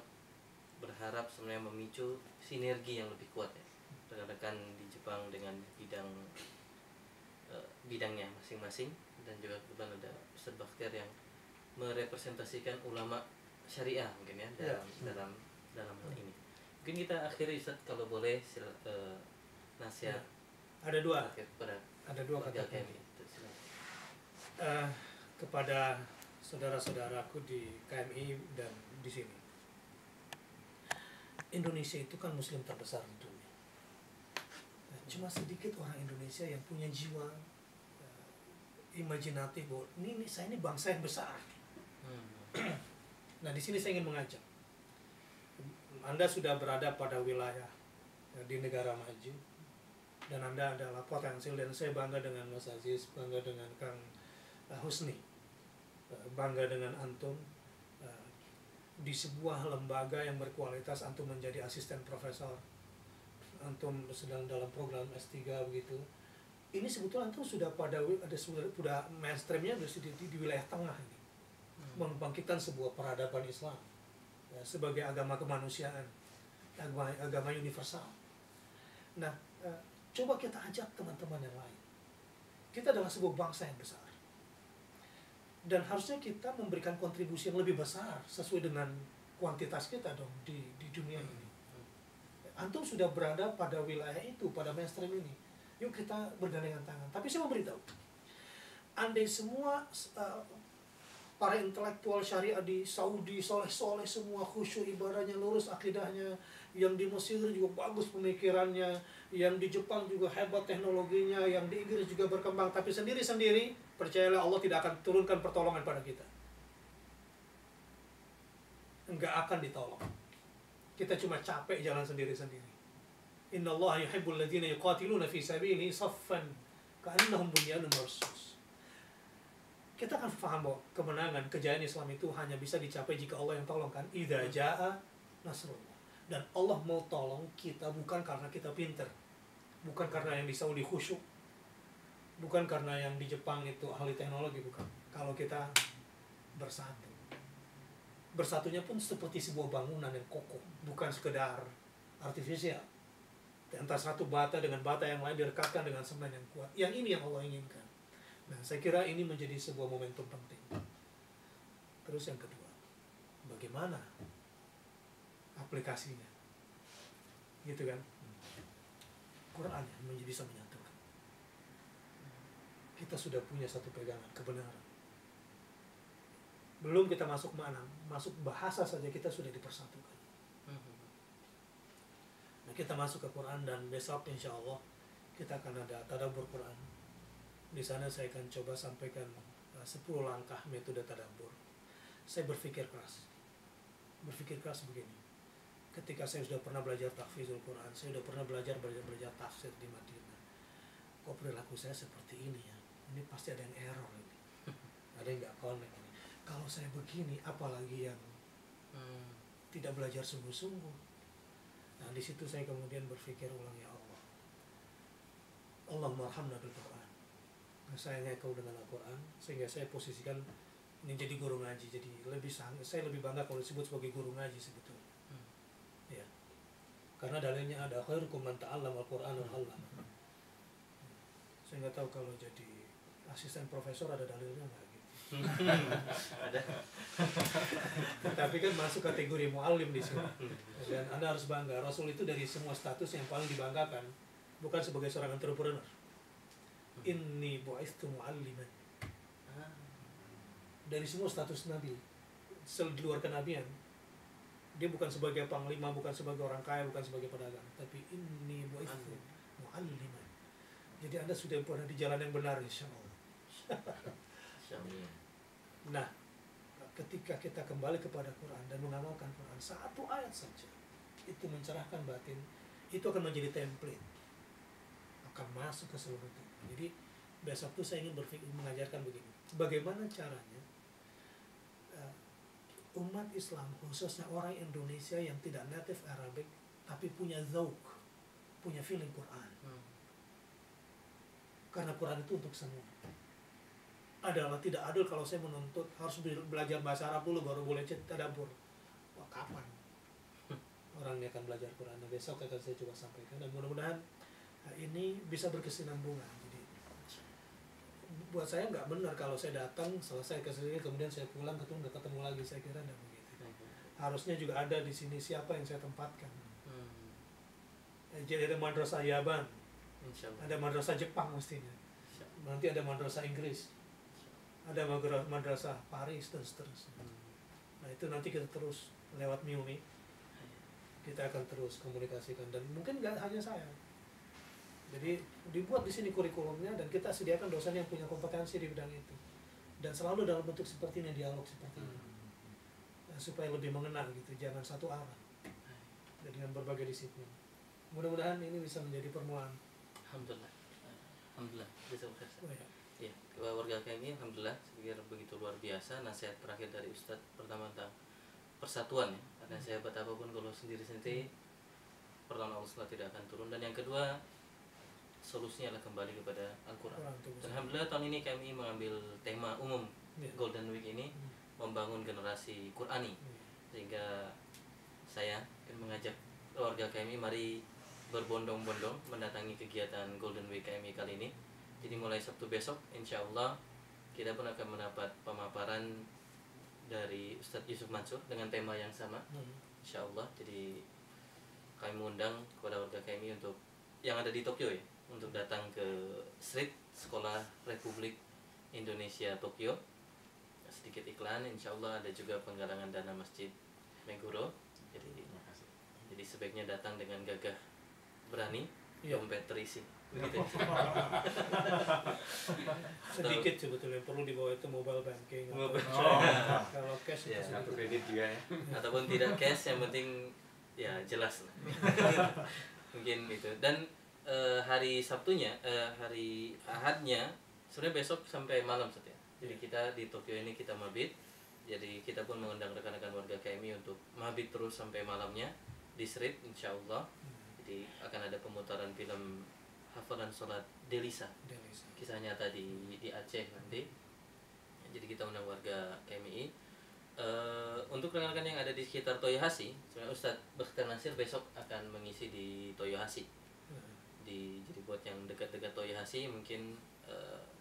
berharap sebenarnya memicu sinergi yang lebih kuat ya rekan-rekan di Jepang dengan bidangnya masing-masing, dan juga kebetulan ada Ustaz Bakhtiar yang merepresentasikan ulama syariah mungkin ya dalam hal ini. Mungkin kita akhiri Ustaz kalau boleh nasihat. Ada dua kata kepada saudara-saudaraku di KMI dan di sini. Indonesia itu kan muslim terbesar di dunia. Cuma sedikit orang Indonesia yang punya jiwa imajinatif bahwa saya ini bangsa yang besar. Nah, di sini saya ingin mengajak. Anda sudah berada pada wilayah di negara maju, dan Anda adalah potensial, dan saya bangga dengan Mas Aziz, bangga dengan Kang Husni, bangga dengan antum di sebuah lembaga yang berkualitas. Antum menjadi asisten profesor, antum sedang dalam program S3 begitu. Ini sebetulnya antum sudah sudah mainstreamnya di wilayah tengah ini, membangkitkan sebuah peradaban Islam ya, sebagai agama kemanusiaan, agama universal. Nah, coba kita ajak teman-teman yang lain. Kita adalah sebuah bangsa yang besar, dan harusnya kita memberikan kontribusi yang lebih besar sesuai dengan kuantitas kita dong di dunia ini. Antum sudah berada pada wilayah itu, pada mainstream ini. Yuk kita bergandengan tangan. Tapi saya mau beritahu, andai semua para intelektual syariah di Saudi soleh-soleh semua, khusyuk ibadahnya, lurus akidahnya, yang di Mesir juga bagus pemikirannya, yang di Jepang juga hebat teknologinya, yang di Inggris juga berkembang, tapi sendiri-sendiri, percayalah Allah tidak akan turunkan pertolongan pada kita. Enggak akan ditolong. Kita cuma capek jalan sendiri-sendiri. Innallaha yuhibbul ladzina yuqatiluna fi sabilihi saffan ka'annahum bunyanun marsus. Kita akan paham bahwa kemenangan, kejayaan Islam itu hanya bisa dicapai jika Allah yang tolong kan. Idza jaa nasrullah. Dan Allah mau tolong kita bukan karena kita pinter, bukan karena yang di Saudi khusyuk, bukan karena yang di Jepang itu ahli teknologi, bukan. Kalau kita bersatu. Bersatunya pun seperti sebuah bangunan yang kokoh, bukan sekedar artifisial. Antara satu bata dengan bata yang lain direkatkan dengan semen yang kuat. Yang ini yang Allah inginkan. Nah, saya kira ini menjadi sebuah momentum penting. Terus yang kedua, bagaimana aplikasinya? Gitu kan? Quran yang bisa menyatukan. Kita sudah punya satu pegangan kebenaran. Belum kita masuk mana, masuk bahasa saja kita sudah dipersatukan. Nah, kita masuk ke Quran, dan besok insya Allah kita akan ada tadabbur Quran. Di sana saya akan coba sampaikan 10 langkah metode tadabbur. Saya berpikir keras begini. Ketika saya sudah pernah belajar tahfizul Quran, saya sudah pernah belajar tafsir di Madinah. Kok perilaku saya seperti ini ya? Ini pasti ada yang error ini. Ada yang nggak connect ini. Kalau saya begini, apalagi yang tidak belajar sungguh-sungguh. Nah, di situ saya kemudian berpikir ulang, ya Allah, Allahumma arhamna bil Quran. Nah, saya engkau dengan Al-Quran, sehingga saya posisikan ini jadi guru ngaji. Jadi saya lebih bangga kalau disebut sebagai guru ngaji sebetulnya. Ya. Karena dalilnya ada khairukum man ta'allama al-Quran wa 'allama. Saya nggak tahu kalau jadi asisten profesor ada dalilnya nggak gitu. Ada. Tapi kan masuk kategori mu'allim di sini. Dan Anda harus bangga. Rasul itu dari semua status yang paling dibanggakan, bukan sebagai seorang entrepreneur. Inni bu'itsu mu'alliman. Dari semua status Nabi, di luar kenabian, dia bukan sebagai panglima, bukan sebagai orang kaya, bukan sebagai pedagang, tapi inni bu'itsu mu'alliman. Jadi Anda sudah berada di jalan yang benar, insya Allah. Nah, ketika kita kembali kepada Quran dan mengamalkan Quran, satu ayat saja itu mencerahkan batin, itu akan menjadi template, akan masuk ke seluruh itu. Jadi besok tuh saya ingin mengajarkan begini, bagaimana caranya umat Islam, khususnya orang Indonesia yang tidak native Arabic tapi punya zauk, punya feeling Quran. Karena Quran itu untuk semua. Adalah tidak adil kalau saya menuntut harus belajar bahasa Arab dulu baru boleh tadabbur. Wah, kapan? orang yang akan belajar Quran. Nah, besok akan saya coba sampaikan dan mudah-mudahan ini bisa berkesinambungan. Jadi buat saya nggak benar kalau saya datang selesai ke sini kemudian saya pulang nggak ketemu lagi, saya kira tidak begitu. Harusnya juga ada di sini siapa yang saya tempatkan. Jadi ada madrasah Yaban, ada madrasah Jepang mestinya, nanti ada madrasah Inggris, ada madrasah Paris dan seterusnya. Nah itu nanti kita terus lewat Miumi kita akan terus komunikasikan, dan mungkin nggak hanya saya. Jadi dibuat di sini kurikulumnya dan kita sediakan dosen yang punya kompetensi di bidang itu, dan selalu dalam bentuk seperti ini, dialog seperti ini, nah, supaya lebih mengenal gitu, jangan satu arah dan dengan berbagai disiplin. Mudah-mudahan ini bisa menjadi permulaan. Alhamdulillah. Alhamdulillah. Oh, ya. Ya, warga kami alhamdulillah begitu luar biasa. Nasihat terakhir dari Ustadz pertama tentang persatuan ya. Karena sehebat apapun kalau sendiri-sendiri pertolongan Allah tidak akan turun, dan yang kedua solusinya adalah kembali kepada Al-Quran. Dan alhamdulillah tahun ini kami mengambil tema umum Golden Week ini membangun generasi Qurani, sehingga saya mengajak keluarga kami mari berbondong-bondong mendatangi kegiatan Golden Week KMI kali ini. Jadi mulai Sabtu besok insya Allah kita pun akan mendapat pemaparan dari Ustadz Yusuf Mansur dengan tema yang sama insya Allah. Jadi kami mengundang kepada warga KMI untuk yang ada di Tokyo ya, untuk datang ke Street Sekolah Republik Indonesia Tokyo. Sedikit iklan, insya Allah ada juga penggalangan dana Masjid Meguro. Jadi sebaiknya datang dengan gagah berani, dompet terisi. Begitu. Sedikit sebetulnya perlu dibawa itu mobile banking. Kalau cash itu kartu kredit juga ya. Ataupun tidak cash, yang penting ya jelas lah. Mungkin itu. Dan hari Sabtunya, hari Ahadnya sebenarnya besok sampai malam saja. Jadi kita di Tokyo ini kita mabit. Jadi kita pun mengundang rekan-rekan warga KMI untuk mabit terus sampai malamnya di Street insya Allah. Jadi akan ada pemutaran film hafalan sholat Delisa, kisah nyata di Aceh nanti. Jadi kita undang warga KMI. Untuk rekan-rekan yang ada di sekitar Toyohashi, sebenarnya Ustadz Bakhtiar Nasir besok akan mengisi di Toyohashi. Jadi buat yang dekat-dekat Toyohashi mungkin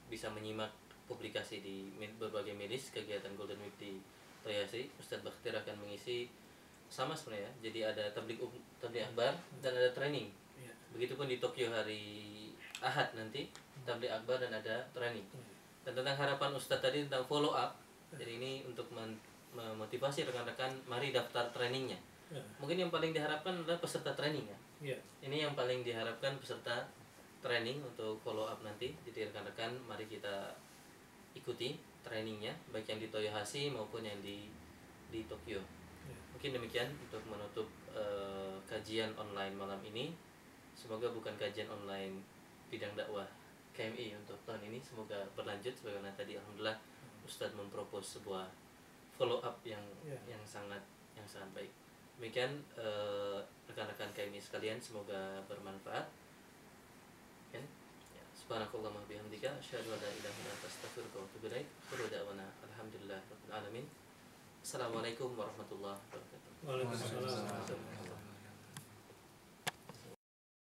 bisa menyimak publikasi di berbagai medis kegiatan Golden Week di Toyohashi. Ustadz Bakhtiar akan mengisi sama sebenarnya. Jadi ada tabligh akbar dan ada training. Begitupun di Tokyo hari Ahad nanti tabligh akbar dan ada training. Dan tentang harapan Ustadz tadi tentang follow up. Jadi ini untuk memotivasi rekan-rekan mari daftar trainingnya. Mungkin yang paling diharapkan adalah peserta training ya. Ini yang paling diharapkan peserta training untuk follow up nanti. Jadi rekan-rekan mari kita ikuti trainingnya baik yang di Toyohashi maupun yang di Tokyo. Mungkin demikian untuk menutup kajian online malam ini. Semoga bukan kajian online bidang dakwah KMI untuk tahun ini, semoga berlanjut sebagaimana tadi alhamdulillah Ustadz mempropos sebuah follow up yang sangat baik. Demikian rekan-rekan KMI sekalian, semoga bermanfaat. Subhanakallahumma bihamdika asyhadu an la ilaha illa anta astaghfiruka wa atubu ilaik. Alhamdulillah rabbil alamin. Assalamualaikum warahmatullahi wabarakatuh. Waalaikumsalam.